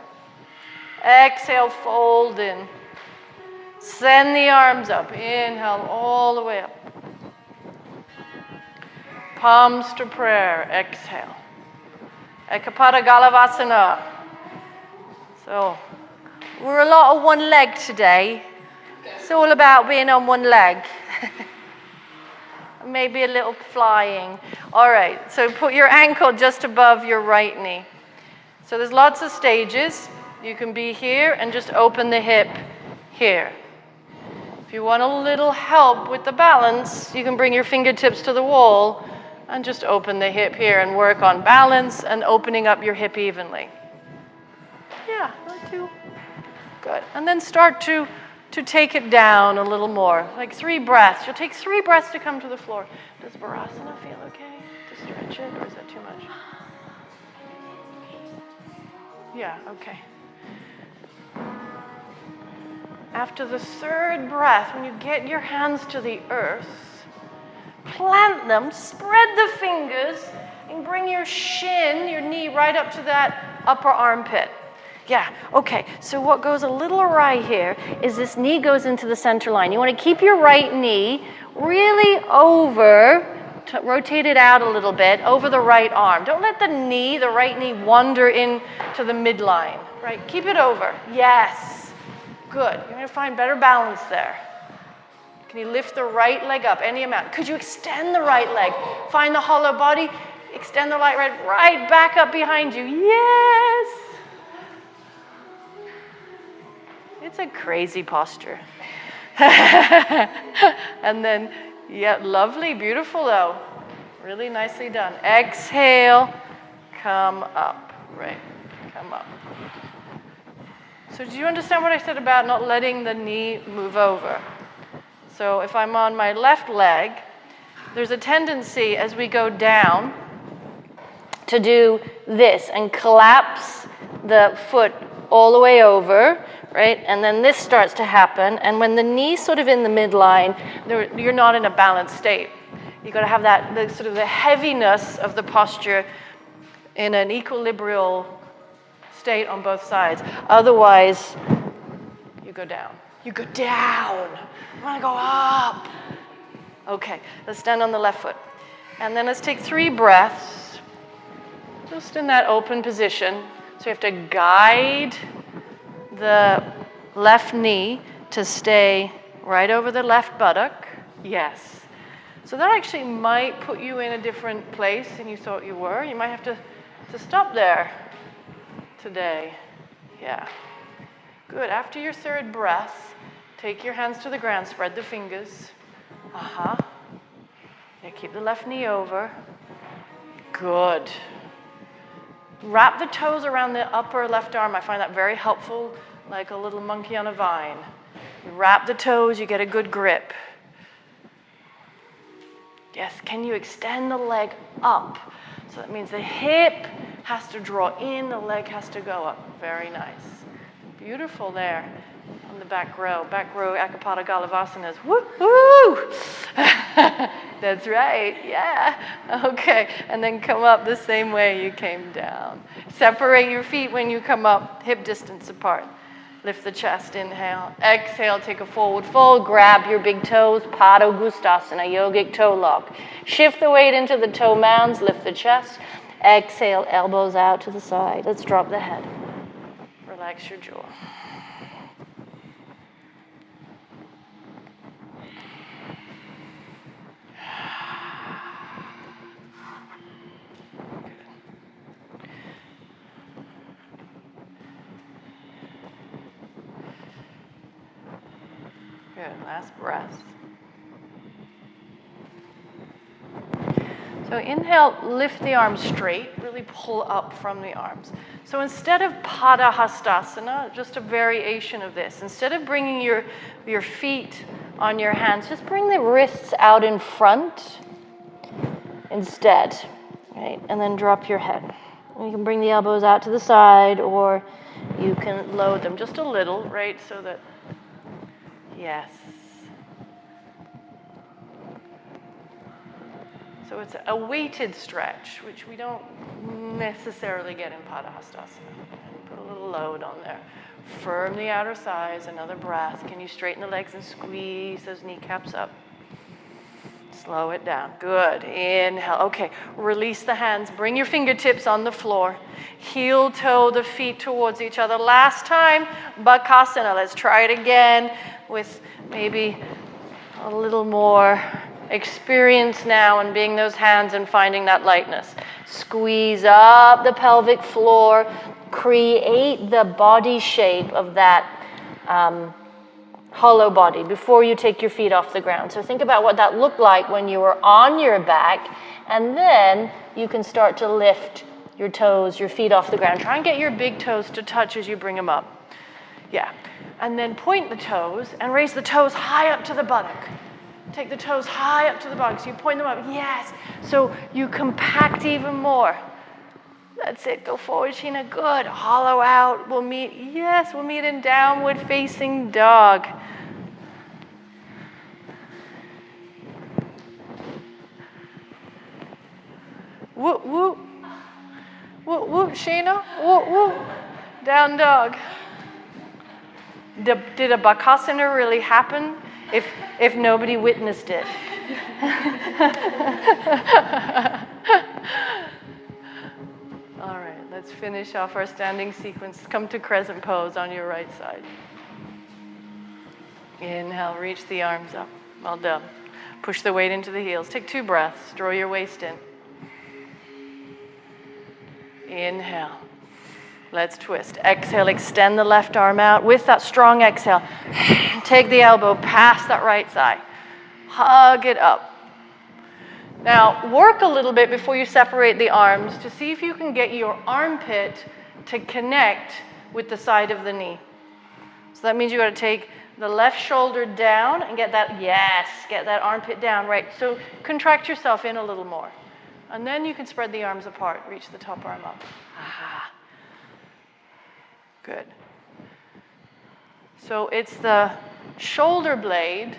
Exhale, fold in. Send the arms up. Inhale all the way up. Palms to prayer. Exhale. Ekapada Galavasana. So, we're a lot of one leg today. It's all about being on one leg. Maybe a little flying. All right, so put your ankle just above your right knee. So there's lots of stages. You can be here and just open the hip here. If you want a little help with the balance, you can bring your fingertips to the wall and just open the hip here and work on balance and opening up your hip evenly. Yeah, that too. Good. And then start to take it down a little more, like 3 breaths. You'll take 3 breaths to come to the floor. Does Virasana feel okay to stretch it, or is that too much? Yeah, okay. after the third breath, when you get your hands to the earth, plant them, spread the fingers, and bring your shin, your knee, right up to that upper armpit. Yeah, okay, so what goes a little awry here is this knee goes into the center line. You want to keep your right knee really over, rotate it out a little bit, over the right arm. Don't let the right knee wander into the midline, right? Keep it over. Yes, good. You're going to find better balance there. Can you lift the right leg up any amount? Could you extend the right leg? Find the hollow body, extend the right back up behind you. Yes. It's a crazy posture. And then, yeah, lovely, beautiful though. Really nicely done. Exhale, come up, right, come up. So do you understand what I said about not letting the knee move over? So if I'm on my left leg, there's a tendency as we go down to do this and collapse the foot all the way over, right? And then this starts to happen. And when the knee's sort of in the midline, you're not in a balanced state. You've got to have that sort of the heaviness of the posture in an equilibrial state on both sides. Otherwise, you go down. You go down. You want to go up. Okay, let's stand on the left foot. And then let's take 3 breaths, just in that open position. So you have to guide the left knee to stay right over the left buttock. Yes. So that actually might put you in a different place than you thought you were. You might have to stop there today. Yeah. Good. After your third breath, take your hands to the ground, spread the fingers. Yeah, keep the left knee over. Good. Wrap the toes around the upper left arm. I find that very helpful, like a little monkey on a vine. You wrap the toes, you get a good grip. Yes, can you extend the leg up? So that means the hip has to draw in, the leg has to go up. Very nice. Beautiful there on the back row. Back row Akapada Galavasanas. Woo-hoo! That's right, yeah. Okay, and then come up the same way you came down. Separate your feet when you come up, hip distance apart. Lift the chest, inhale. Exhale, take a forward fold. Grab your big toes, Pada Gustasana, yogic toe lock. Shift the weight into the toe mounds, lift the chest. Exhale, elbows out to the side. Let's drop the head. Relax your jaw. Good, last breath. So inhale, lift the arms straight, really pull up from the arms. So instead of Pada Hastasana, just a variation of this, instead of bringing your feet on your hands, just bring the wrists out in front instead, right? And then drop your head. You can bring the elbows out to the side, or you can load them just a little, right? So that, yes. So it's a weighted stretch, which we don't necessarily get in Pada Hastasana. Put a little load on there. Firm the outer thighs, another breath. Can you straighten the legs and squeeze those kneecaps up? Slow it down. Good. Inhale. Okay, release the hands. Bring your fingertips on the floor. Heel toe the feet towards each other. Last time, Bakasana. Let's try it again with maybe a little more experience now in being those hands and finding that lightness. Squeeze up the pelvic floor. Create the body shape of that hollow body before you take your feet off the ground. So think about what that looked like when you were on your back, and then you can start to lift your toes, your feet off the ground. Try and get your big toes to touch as you bring them up. Yeah. And then point the toes and raise the toes high up to the buttock. Take the toes high up to the buttocks. You point them up. Yes. So you compact even more. That's it. Go forward, Sheena. Good. Hollow out. We'll meet in downward facing dog. Whoop, whoop. Whoop, whoop, Sheena. Whoop, whoop. Down dog. Did a Bakasana really happen if nobody witnessed it? All right, let's finish off our standing sequence. Come to crescent pose on your right side. Inhale, reach the arms up. Well done. Push the weight into the heels. Take 2 breaths. Draw your waist in. Inhale. Let's twist. Exhale, extend the left arm out. With that strong exhale, take the elbow past that right thigh. Hug it up. Now, work a little bit before you separate the arms to see if you can get your armpit to connect with the side of the knee. So that means you got to take the left shoulder down and get that armpit down, right? So contract yourself in a little more. And then you can spread the arms apart, reach the top arm up. Aha. Good. So it's the shoulder blade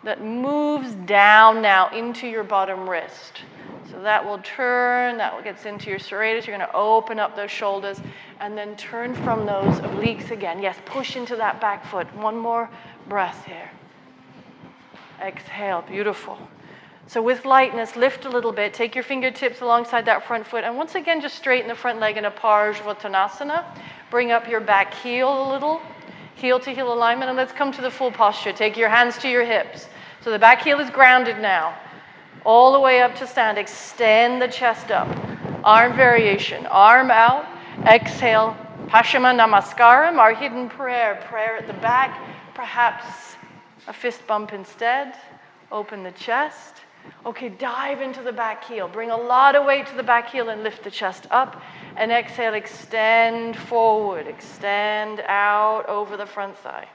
that moves down now into your bottom wrist. So that will turn, that gets into your serratus. You're going to open up those shoulders and then turn from those obliques again. Yes, push into that back foot. One more breath here. Exhale, beautiful. So with lightness, lift a little bit. Take your fingertips alongside that front foot. And once again, just straighten the front leg in a Parsvottanasana. Bring up your back heel a little. Heel to heel alignment. And let's come to the full posture. Take your hands to your hips. So the back heel is grounded now. All the way up to stand. Extend the chest up. Arm variation. Arm out. Exhale. Paschima Namaskaram, our hidden prayer. Prayer at the back. Perhaps a fist bump instead. Open the chest. Okay, dive into the back heel. Bring a lot of weight to the back heel and lift the chest up. And exhale, extend forward. Extend out over the front thigh.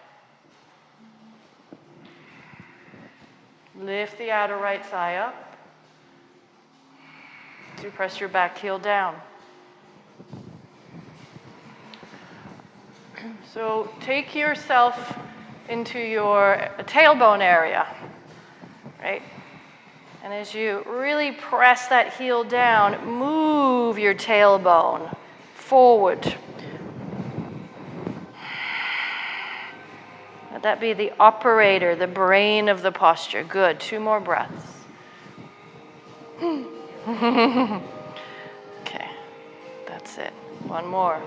Lift the outer right thigh up. As you press your back heel down. So take yourself into your tailbone area, right? And as you really press that heel down, move your tailbone forward. Let that be the operator, the brain of the posture. Good. 2 more breaths. Okay. That's it. 1 more.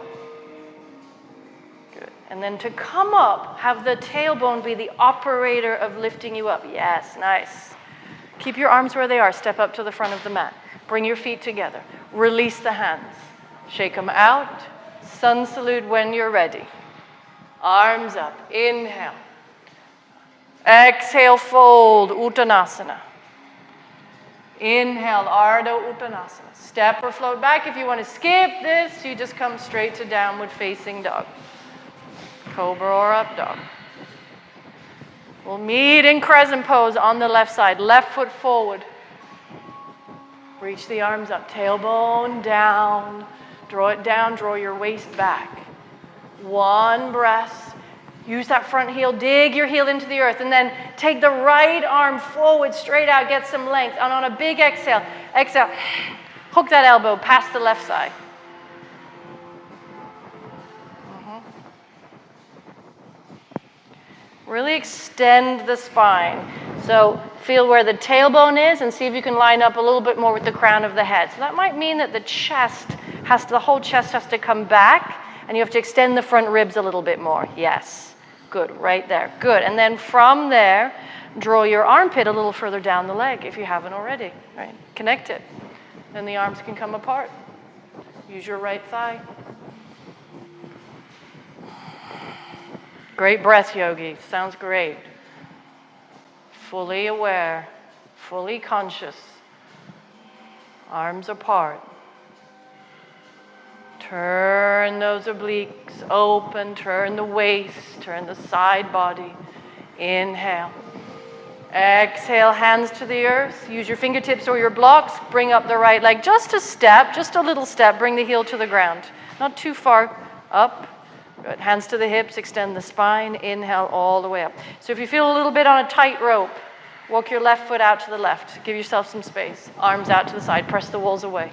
Good. And then to come up, have the tailbone be the operator of lifting you up. Yes, nice. Keep your arms where they are. Step up to the front of the mat. Bring your feet together. Release the hands. Shake them out. Sun salute when you're ready. Arms up. Inhale. Exhale, fold. Uttanasana. Inhale, Ardha Uttanasana. Step or float back. If you want to skip this, you just come straight to downward facing dog. Cobra or up dog. We'll meet in crescent pose on the left side. Left foot forward. Reach the arms up. Tailbone down. Draw it down. Draw your waist back. 1 breath. Use that front heel. Dig your heel into the earth. And then take the right arm forward, straight out. Get some length. And on a big exhale, hook that elbow past the left side. Really extend the spine. So feel where the tailbone is and see if you can line up a little bit more with the crown of the head. So that might mean that the whole chest has to come back and you have to extend the front ribs a little bit more. Yes. Good. Right there. Good. And then from there, draw your armpit a little further down the leg if you haven't already. Right? Connect it. Then the arms can come apart. Use your right thigh. Great breath, yogi. Sounds great. Fully aware, fully conscious. Arms apart. Turn those obliques open. Turn the waist. Turn the side body. Inhale. Exhale, hands to the earth. Use your fingertips or your blocks. Bring up the right leg. Just a step, just a little step. Bring the heel to the ground. Not too far up. Good. Hands to the hips. Extend the spine. Inhale all the way up. So if you feel a little bit on a tight rope, walk your left foot out to the left. Give yourself some space. Arms out to the side. Press the walls away.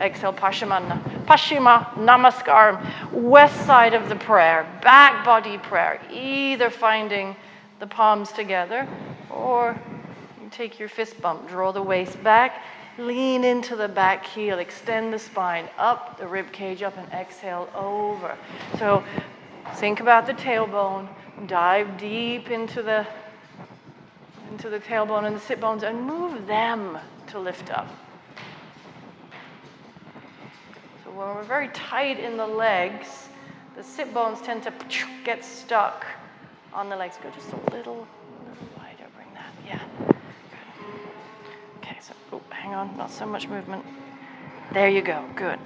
Exhale, Paschimana. Paschima Namaskaram. West side of the prayer. Back body prayer. Either finding the palms together, or you take your fist bump, draw the waist back, lean into the back heel, extend the spine up, the rib cage up, and exhale over. So think about the tailbone, dive deep into the tailbone and the sit bones, and move them to lift up. So when we're very tight in the legs, the sit bones tend to get stuck on the legs. Go just a little wider. Bring that. Yeah. Good. Okay, so hang on. Not so much movement. There you go. Good.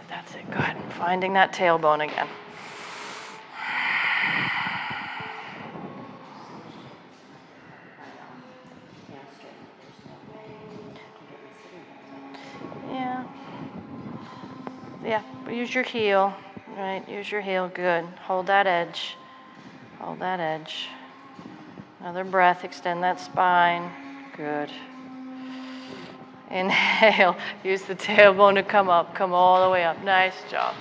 That's it. Good. Finding that tailbone again. Yeah. Use your heel. Right, use your heel, good. Hold that edge. Hold that edge. Another breath, extend that spine. Good. Inhale, use the tailbone to come up, come all the way up. Nice job.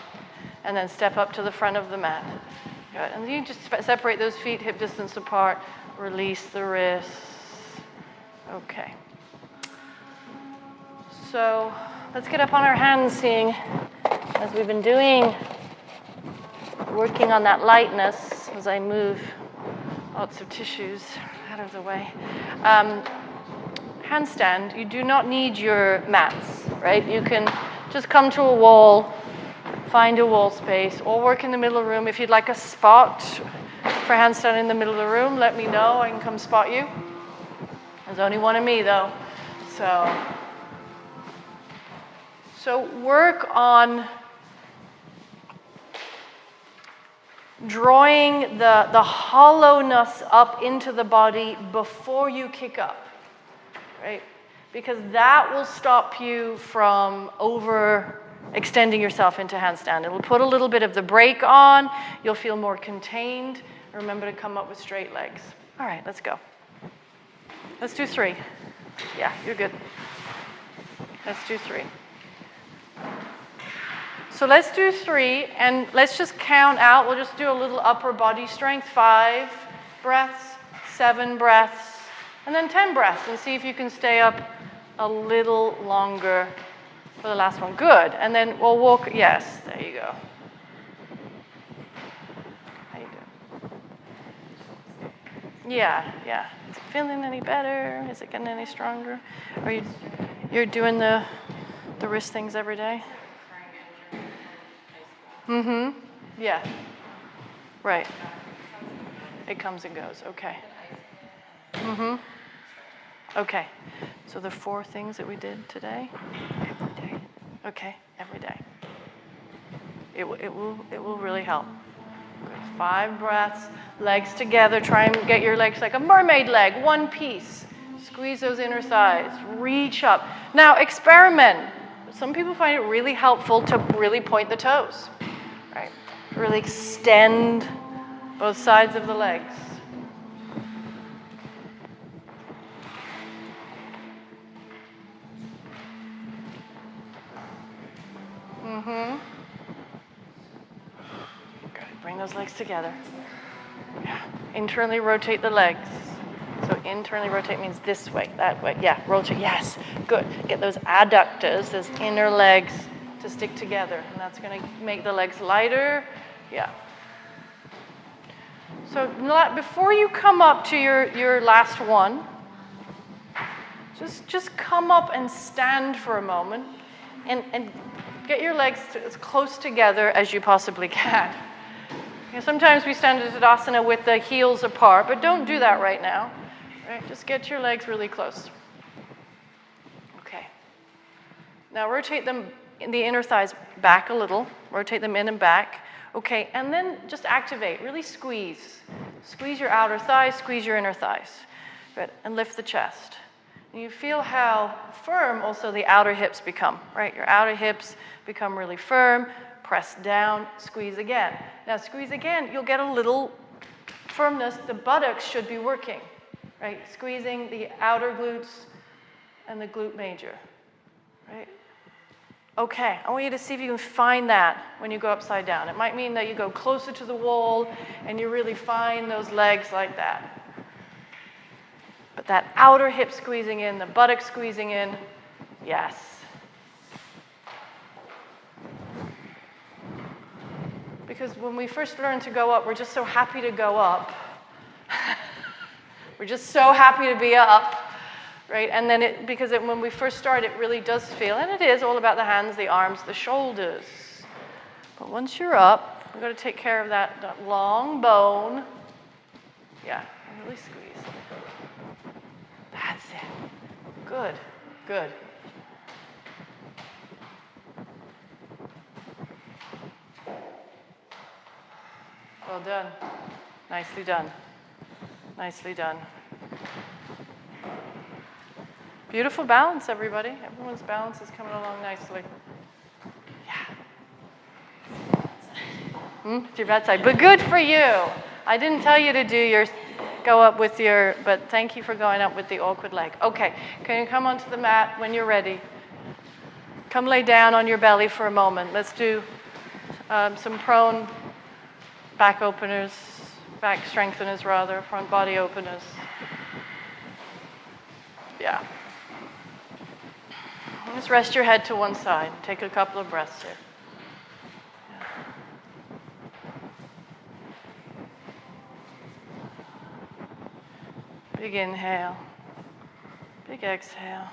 And then step up to the front of the mat. Good, and you just separate those feet hip distance apart. Release the wrists. Okay. So let's get up on our hands, seeing as we've been doing, working on that lightness as I move lots of tissues out of the way. Handstand, you do not need your mats, right? You can just come to a wall, find a wall space, or work in the middle of the room. If you'd like a spot for handstand in the middle of the room, let me know. I can come spot you. There's only one of me, though. So work on drawing the hollowness up into the body before you kick up, right? Because that will stop you from overextending yourself into handstand. It'll put a little bit of the brake on. You'll feel more contained. Remember to come up with straight legs. All right, let's go. Let's do 3. Yeah, you're good. Let's do 3. So let's do 3, and let's just count out. We'll just do a little upper body strength. 5 breaths, 7 breaths, and then 10 breaths, and see if you can stay up a little longer for the last one. Good. And then we'll walk. Yes, there you go. How you doing? Yeah. Is it feeling any better? Is it getting any stronger? Are you're doing the wrist things every day? Mm-hmm. Yeah. Right. It comes and goes. Okay. Mm-hmm. Okay. So the 4 things that we did today? Every day. Okay. Every day. It will really help. Good. 5 breaths. Legs together. Try and get your legs like a mermaid leg. One piece. Squeeze those inner thighs. Reach up. Now experiment. Some people find it really helpful to really point the toes. Right. Really extend both sides of the legs. Mm-hmm. Good. Bring those legs together. Yeah. Internally rotate the legs. So internally rotate means this way, that way. Yeah, rotate. Yes. Good. Get those adductors, those inner legs, to stick together, and that's going to make the legs lighter. Yeah. So before you come up to your last one, just come up and stand for a moment, and get your legs as close together as you possibly can. Sometimes we stand in Tadasana with the heels apart, but don't do that right now. Right? Just get your legs really close. Okay. Now rotate them in the inner thighs back a little. Rotate them in and back. Okay, and then just activate. Really squeeze. Squeeze your outer thighs, squeeze your inner thighs. Good. And lift the chest. And you feel how firm also the outer hips become, right? Your outer hips become really firm. Press down, squeeze again. Now squeeze again, you'll get a little firmness. The buttocks should be working, right? Squeezing the outer glutes and the glute major, right? Okay, I want you to see if you can find that when you go upside down. It might mean that you go closer to the wall and you really find those legs like that. But that outer hip squeezing in, the buttock squeezing in, yes. Because when we first learn to go up, we're just so happy to go up. We're just so happy to be up. Right? And then when we first start, it really does feel, and it is all about the hands, the arms, the shoulders. But once you're up, we've got to take care of that long bone. Yeah, really squeeze. That's it. Good, good. Well done. Nicely done. Nicely done. Beautiful balance, everybody. Everyone's balance is coming along nicely. Yeah. To your bedside. But good for you. I didn't tell you to go up with but thank you for going up with the awkward leg. Okay, can you come onto the mat when you're ready? Come lay down on your belly for a moment. Let's do some prone back openers, back strengtheners rather, front body openers. Yeah. Just rest your head to one side. Take a couple of breaths here. Yeah. Big inhale. Big exhale.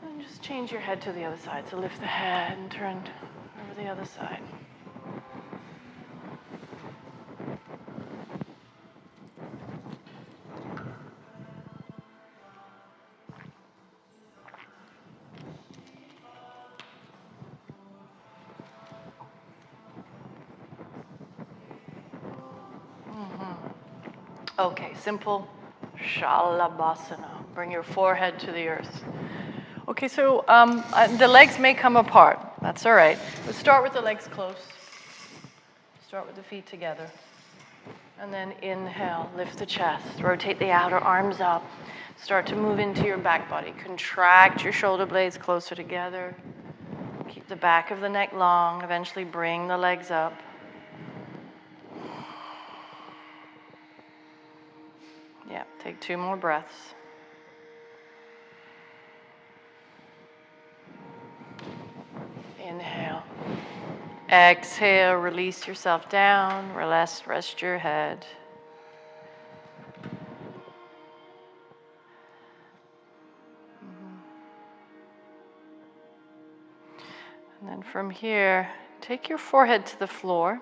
And just change your head to the other side. So lift the head and turn over the other side. Okay, simple Shalabhasana. Bring your forehead to the earth. Okay, so the legs may come apart. That's all right. Let's start with the legs close. Start with the feet together. And then inhale, lift the chest. Rotate the outer arms up. Start to move into your back body. Contract your shoulder blades closer together. Keep the back of the neck long. Eventually bring the legs up. Yeah, take 2 more breaths. Inhale. Exhale, release yourself down. Rest your head. And then from here, take your forehead to the floor.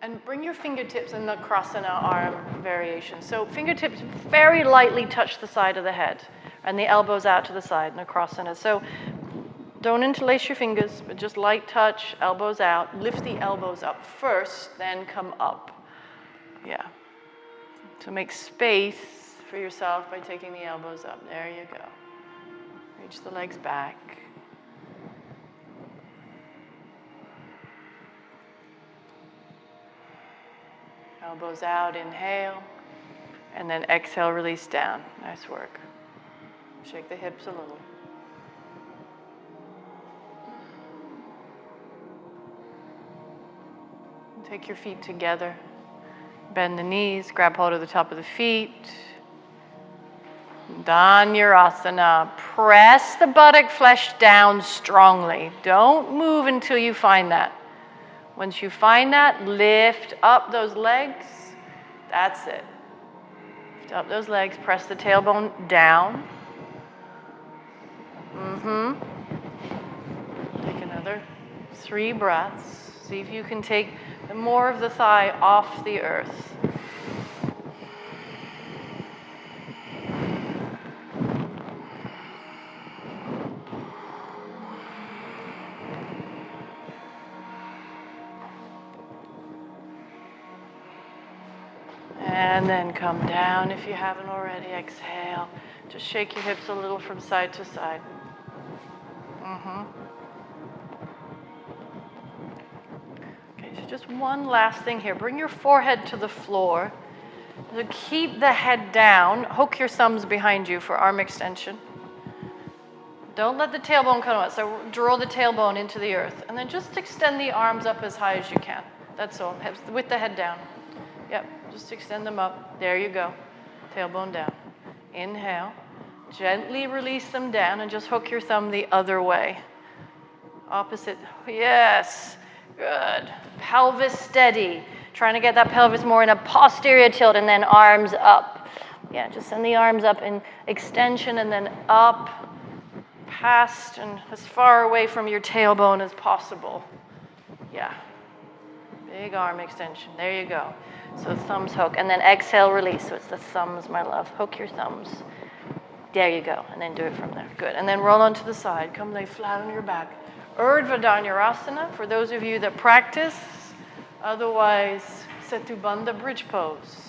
And bring your fingertips in the Krasana arm variation. So fingertips very lightly touch the side of the head and the elbows out to the side in the Krasana. So don't interlace your fingers, but just light touch, elbows out. Lift the elbows up first, then come up. Yeah. So make space for yourself by taking the elbows up. There you go. Reach the legs back. Elbows out, inhale, and then exhale, release down. Nice work. Shake the hips a little. Take your feet together. Bend the knees, grab hold of the top of the feet. Dhanurasana. Press the buttock flesh down strongly. Don't move until you find that. Once you find that, lift up those legs. That's it. Lift up those legs. Press the tailbone down. Take another 3 breaths. See if you can take more of the thigh off the earth. And then come down if you haven't already. Exhale. Just shake your hips a little from side to side. Okay, so just one last thing here. Bring your forehead to the floor. So keep the head down. Hook your thumbs behind you for arm extension. Don't let the tailbone come out. So draw the tailbone into the earth. And then just extend the arms up as high as you can. That's all. With the head down. Yep. Just extend them up. There you go. Tailbone down. Inhale. Gently release them down and just hook your thumb the other way. Opposite. Yes. Good. Pelvis steady. Trying to get that pelvis more in a posterior tilt and then arms up. Yeah, just send the arms up in extension and then up, past and as far away from your tailbone as possible. Yeah. Big arm extension. There you go. So thumbs hook. And then exhale, release. So it's the thumbs, my love. Hook your thumbs. There you go. And then do it from there. Good. And then roll onto the side. Come lay flat on your back. Urdhva Dhanurasana, for those of you that practice. Otherwise, Setu Bandha bridge pose.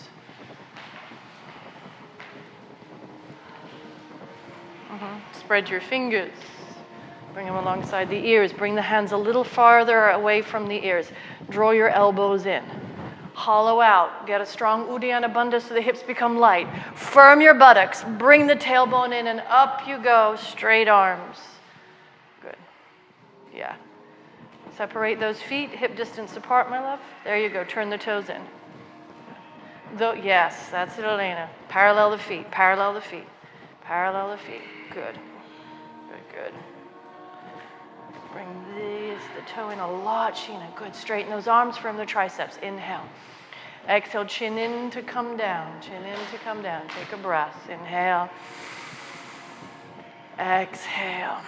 Spread your fingers. Bring them alongside the ears. Bring the hands a little farther away from the ears. Draw your elbows in. Hollow out. Get a strong Uddiyana Bandha so the hips become light. Firm your buttocks. Bring the tailbone in and up you go. Straight arms. Good. Yeah. Separate those feet, hip distance apart, my love. There you go. Turn the toes in. Yes, that's it, Elena. Parallel the feet. Parallel the feet. Parallel the feet. Good. Good. Bring the toe in a lot, Sheena. Good. Straighten those arms from the triceps. Inhale. Exhale. Chin in to come down. Chin in to come down. Take a breath. Inhale. Exhale.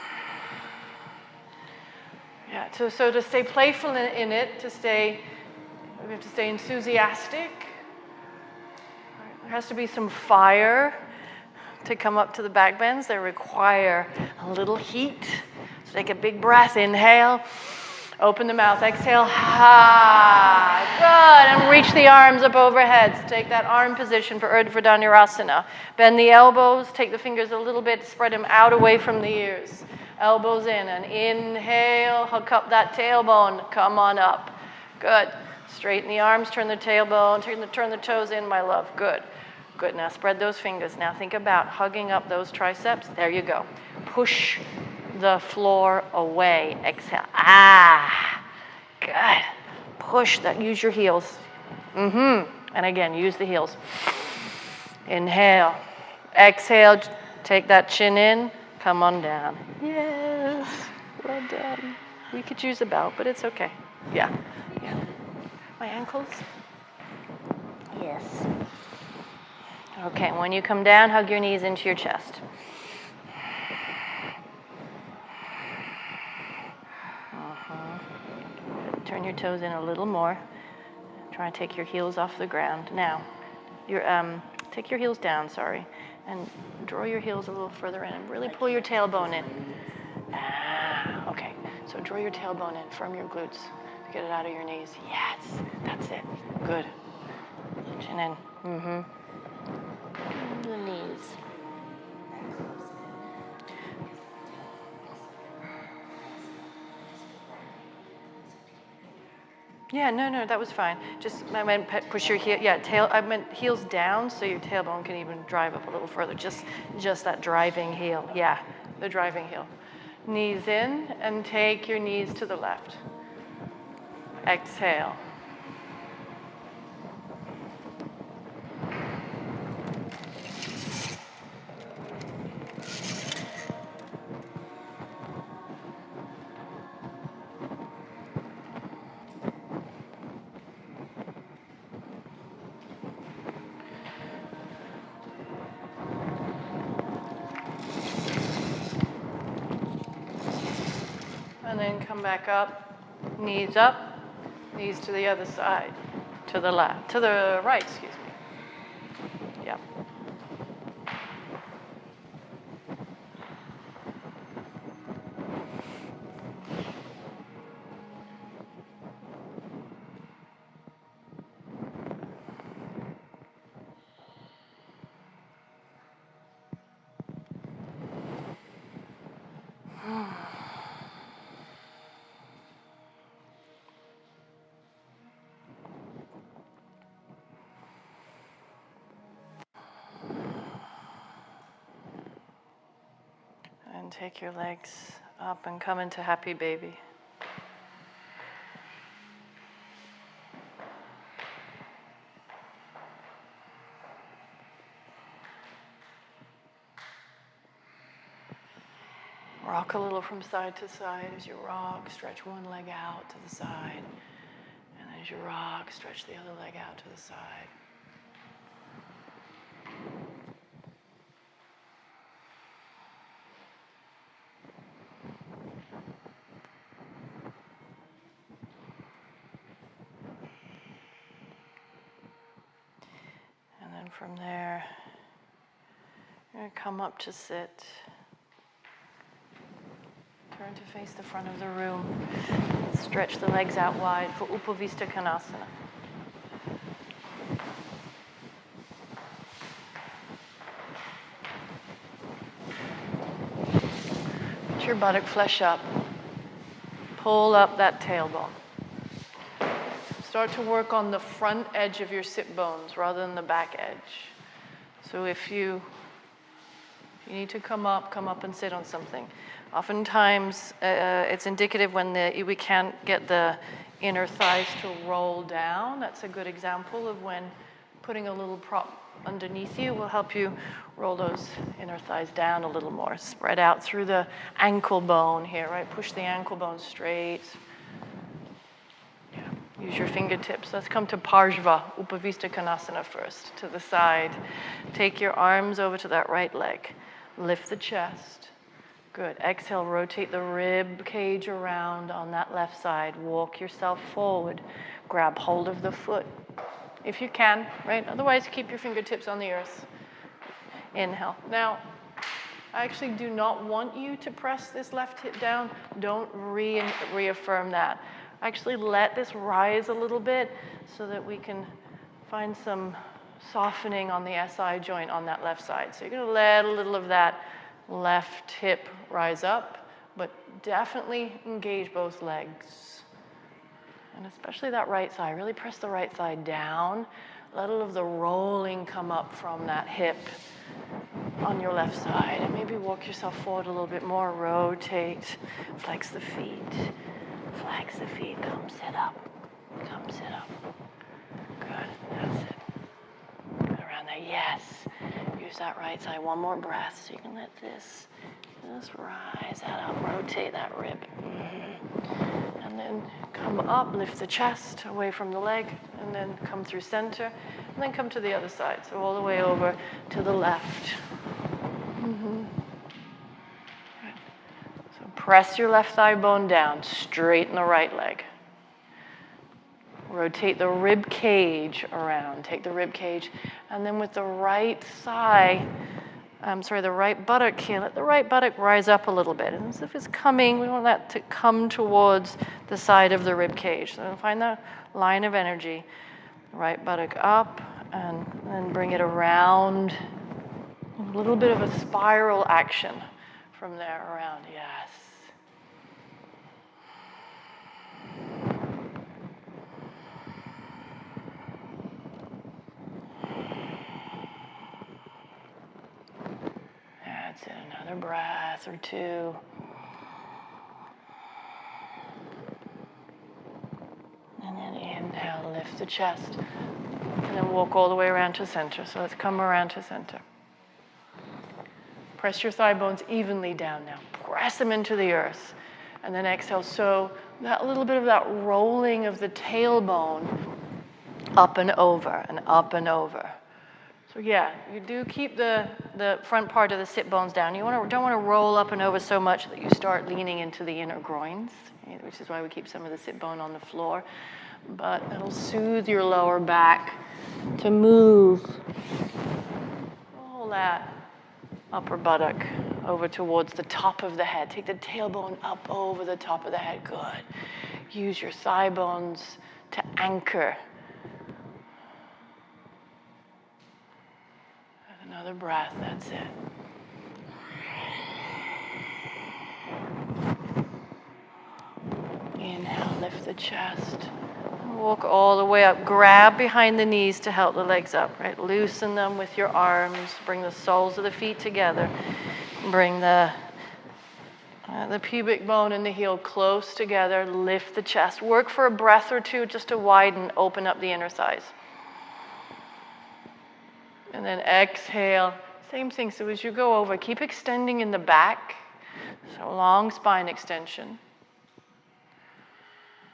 Yeah, so to stay playful in it, we have to stay enthusiastic. There has to be some fire to come up to the back bends. They require a little heat. So take a big breath. Inhale. Open the mouth. Exhale. Ha. Good. And reach the arms up overhead. So take that arm position for Urdhva Dhanurasana. Bend the elbows. Take the fingers a little bit. Spread them out away from the ears. Elbows in and inhale, hook up that tailbone, come on up. Good. Straighten the arms, turn the tailbone, turn the toes in, my love. Good. Good. Now spread those fingers. Now think about hugging up those triceps. There you go. Push the floor away. Exhale. Good. Push that. Use your heels. And again, use the heels. Inhale. Exhale. Take that chin in. Come on down. Yes. Well done. We could use a belt, but it's okay. Yeah. My ankles? Yes. Okay, when you come down, hug your knees into your chest. Turn your toes in a little more. Try to take your heels off the ground. Now, take your heels down, and draw your heels a little further in and really pull your tailbone in. Okay, so draw your tailbone in, firm your glutes, get it out of your knees. Yes, that's it. Good. Chin in. The knees. Yeah, no, that was fine. Just, I meant push your heel, I meant heels down so your tailbone can even drive up a little further. Just that driving heel. Yeah, the driving heel. Knees in and take your knees to the left. Exhale. And then come back up, knees to the other side, to the left, to the right, excuse me. Yeah. take your legs up and come into happy baby. Rock a little from side to side. As you rock, stretch one leg out to the side. And as you rock, stretch the other leg out to the side. And then from there, you're going to come up to sit. Turn to face the front of the room. Stretch the legs out wide for Upavista Konasana. Put your buttock flesh up. Pull up that tailbone. Start to work on the front edge of your sit bones rather than the back edge. So if you need to come up and sit on something. Oftentimes, it's indicative when we can't get the inner thighs to roll down. That's a good example of when putting a little prop underneath you will help you roll those inner thighs down a little more. Spread out through the ankle bone here, right? Push the ankle bone straight. Yeah. Use your fingertips. Let's come to Parshva, Upavista Konasana first, to the side. Take your arms over to that right leg. Lift the chest. Good. Exhale, rotate the rib cage around on that left side. Walk yourself forward. Grab hold of the foot if you can, right? Otherwise, keep your fingertips on the earth. Inhale. Now, I actually do not want you to press this left hip down. Don't reaffirm that. Actually, let this rise a little bit so that we can find some softening on the SI joint on that left side. So you're going to let a little of that left hip rise up, but definitely engage both legs. And especially that right thigh. Really press the right thigh down. Let a little of the rolling come up from that hip on your left side. And maybe walk yourself forward a little bit more. Rotate. Flex the feet. Flex the feet. Come sit up. Come sit up. Good. That's it. Good around there. Yes. Use that right side. One more breath. So you can let this just rise that up. Rotate that rib. And then come up. Lift the chest away from the leg. And then come through center. And then come to the other side. So all the way over to the left. So press your left thigh bone down. Straighten the right leg. Rotate the rib cage around. Take the rib cage. And then with the right thigh, the right buttock here, let the right buttock rise up a little bit. And as if it's coming, we want that to come towards the side of the rib cage. So find the line of energy. Right buttock up, and then bring it around. A little bit of a spiral action from there around. Yes. That's it. Another breath or two. And then inhale, lift the chest. And then walk all the way around to center. So let's come around to center. Press your thigh bones evenly down now. Press them into the earth. And then exhale. So that little bit of that rolling of the tailbone up and over and up and over. So yeah, you do keep the front part of the sit bones down. You don't want to roll up and over so much that you start leaning into the inner groins, which is why we keep some of the sit bone on the floor. But it'll soothe your lower back to move all that upper buttock over towards the top of the head. Take the tailbone up over the top of the head. Good. Use your thigh bones to anchor. Another breath, that's it. Inhale, lift the chest. Walk all the way up. Grab behind the knees to help the legs up, right? Loosen them with your arms. Bring the soles of the feet together. Bring the The pubic bone and the heel close together. Lift the chest. Work for a breath or two just to widen, open up the inner thighs. And then exhale. Same thing. So as you go over, keep extending in the back. So long spine extension.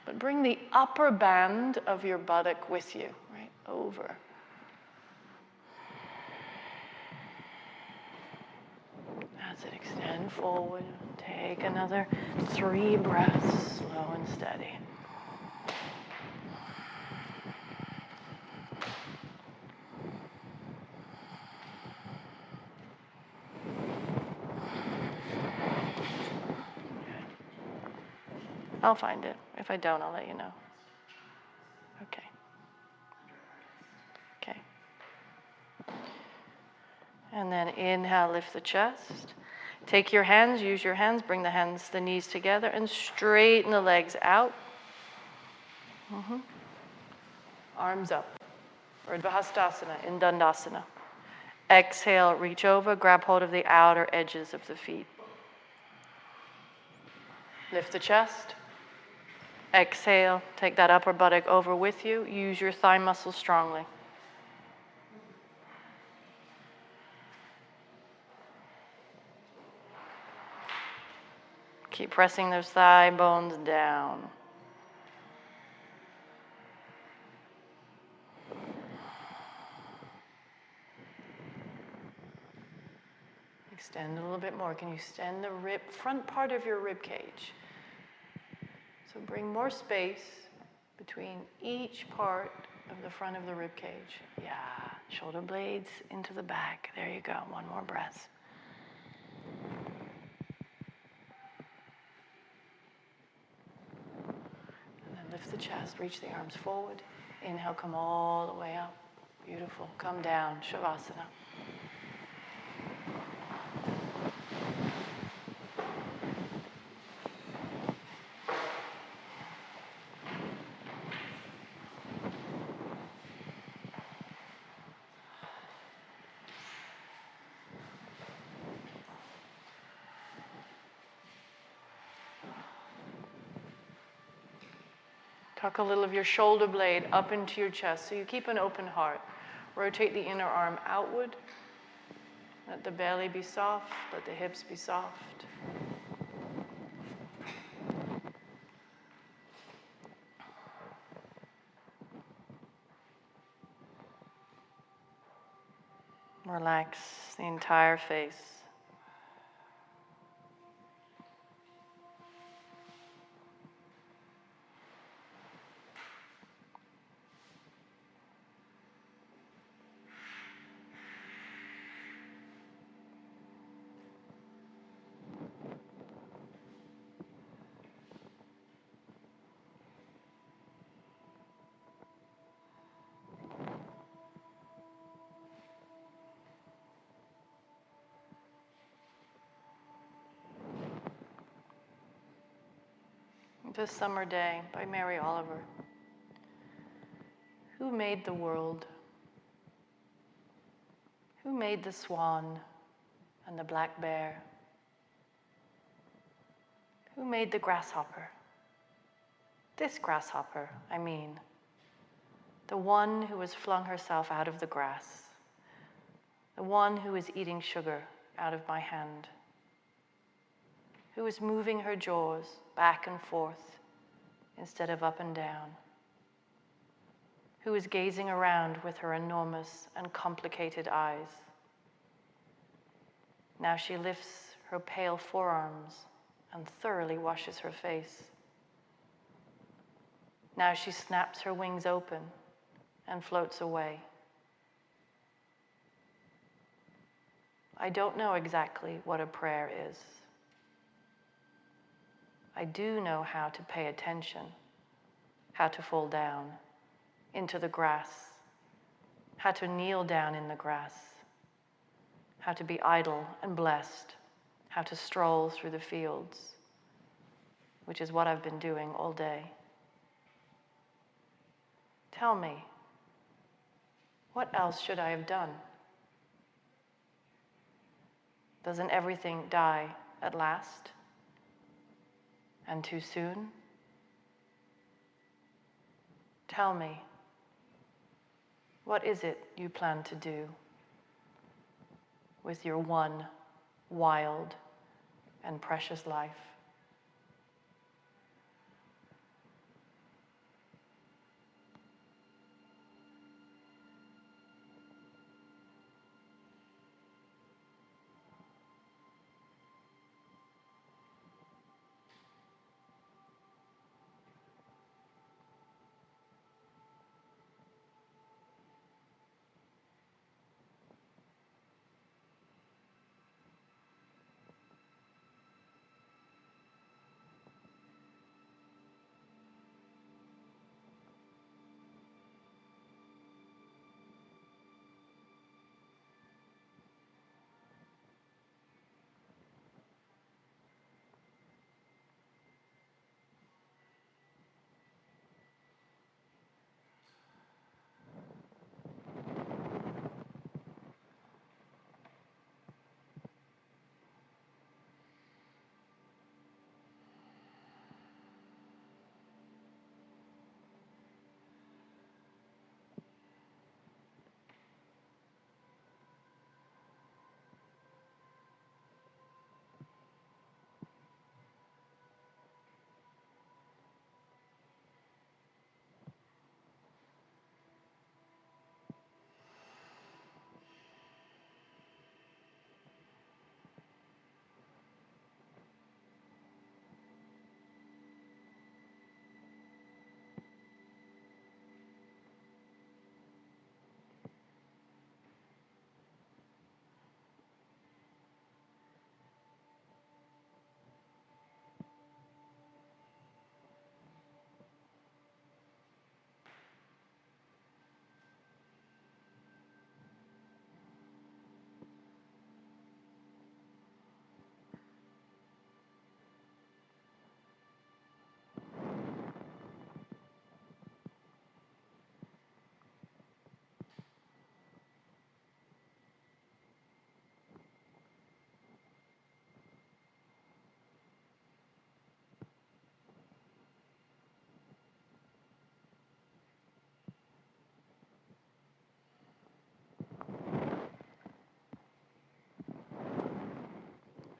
But bring the upper band of your buttock with you, right? Over. That's it. Extend forward. Take another 3 breaths, slow and steady. I'll find it. If I don't, I'll let you know. Okay. Okay. And then inhale, lift the chest. Take your hands, use your hands, bring the knees together, and straighten the legs out. Arms up. Urdhva Hastasana in Dandasana. Exhale, reach over, grab hold of the outer edges of the feet. Lift the chest. Exhale, take that upper buttock over with you. Use your thigh muscles strongly. Keep pressing those thigh bones down. Extend a little bit more. Can you extend the front part of your rib cage? So bring more space between each part of the front of the rib cage. Yeah, shoulder blades into the back. There you go. One more breath. And then lift the chest, reach the arms forward. Inhale, come all the way up. Beautiful. Come down, Shavasana. Tuck a little of your shoulder blade up into your chest so you keep an open heart. Rotate the inner arm outward. Let the belly be soft. Let the hips be soft. Relax the entire face. This Summer Day by Mary Oliver. Who made the world? Who made the swan and the black bear? Who made the grasshopper? This grasshopper, I mean. The one who has flung herself out of the grass. The one who is eating sugar out of my hand. Who is moving her jaws back and forth instead of up and down. Who is gazing around with her enormous and complicated eyes. Now she lifts her pale forearms and thoroughly washes her face. Now she snaps her wings open and floats away. I don't know exactly what a prayer is. I do know how to pay attention, how to fall down into the grass, how to kneel down in the grass, how to be idle and blessed, how to stroll through the fields, which is what I've been doing all day. Tell me, what else should I have done? Doesn't everything die at last? and too soon? Tell me, what is it you plan to do with your one wild and precious life?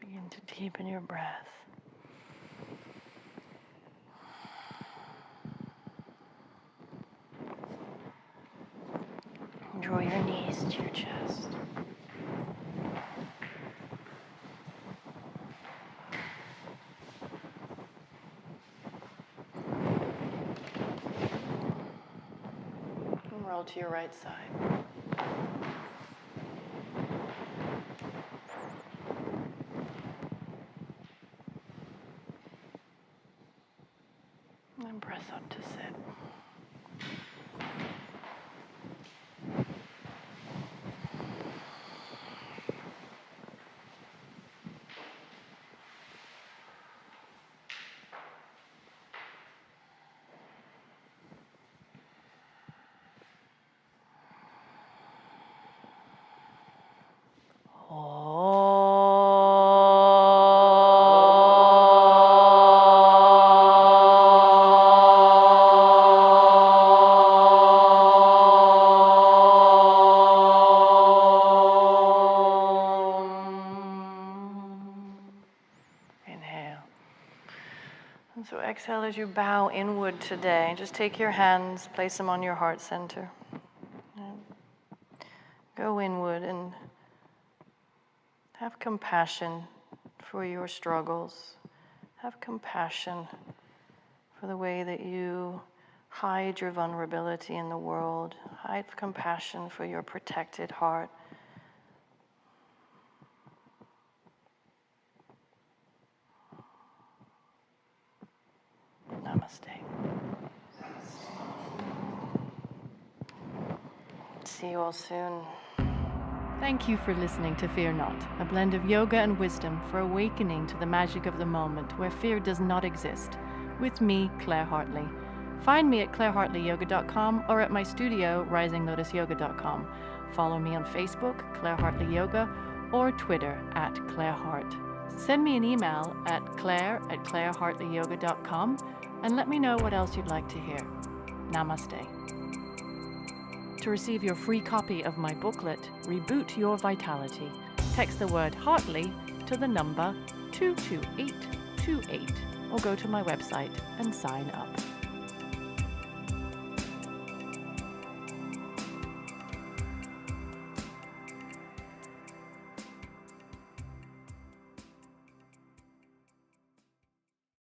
Begin to deepen your breath. Draw your knees to your chest. And roll to your right side. And press up to sit. So exhale as you bow inward today. Just take your hands, place them on your heart center. Go inward and have compassion for your struggles. Have compassion for the way that you hide your vulnerability in the world. Have compassion for your protected heart. Namaste. See you all soon. Thank you for listening to Fear Not, a blend of yoga and wisdom for awakening to the magic of the moment where fear does not exist. With me, Claire Hartley. Find me at clairehartleyyoga.com or at my studio, risinglotusyoga.com. Follow me on Facebook, Claire Hartley Yoga, or Twitter at Claire Hart. Send me an email at claire@clairehartleyyoga.com and let me know what else you'd like to hear. Namaste. To receive your free copy of my booklet, Reboot Your Vitality, text the word Hartley to the number 22828 or go to my website and sign up.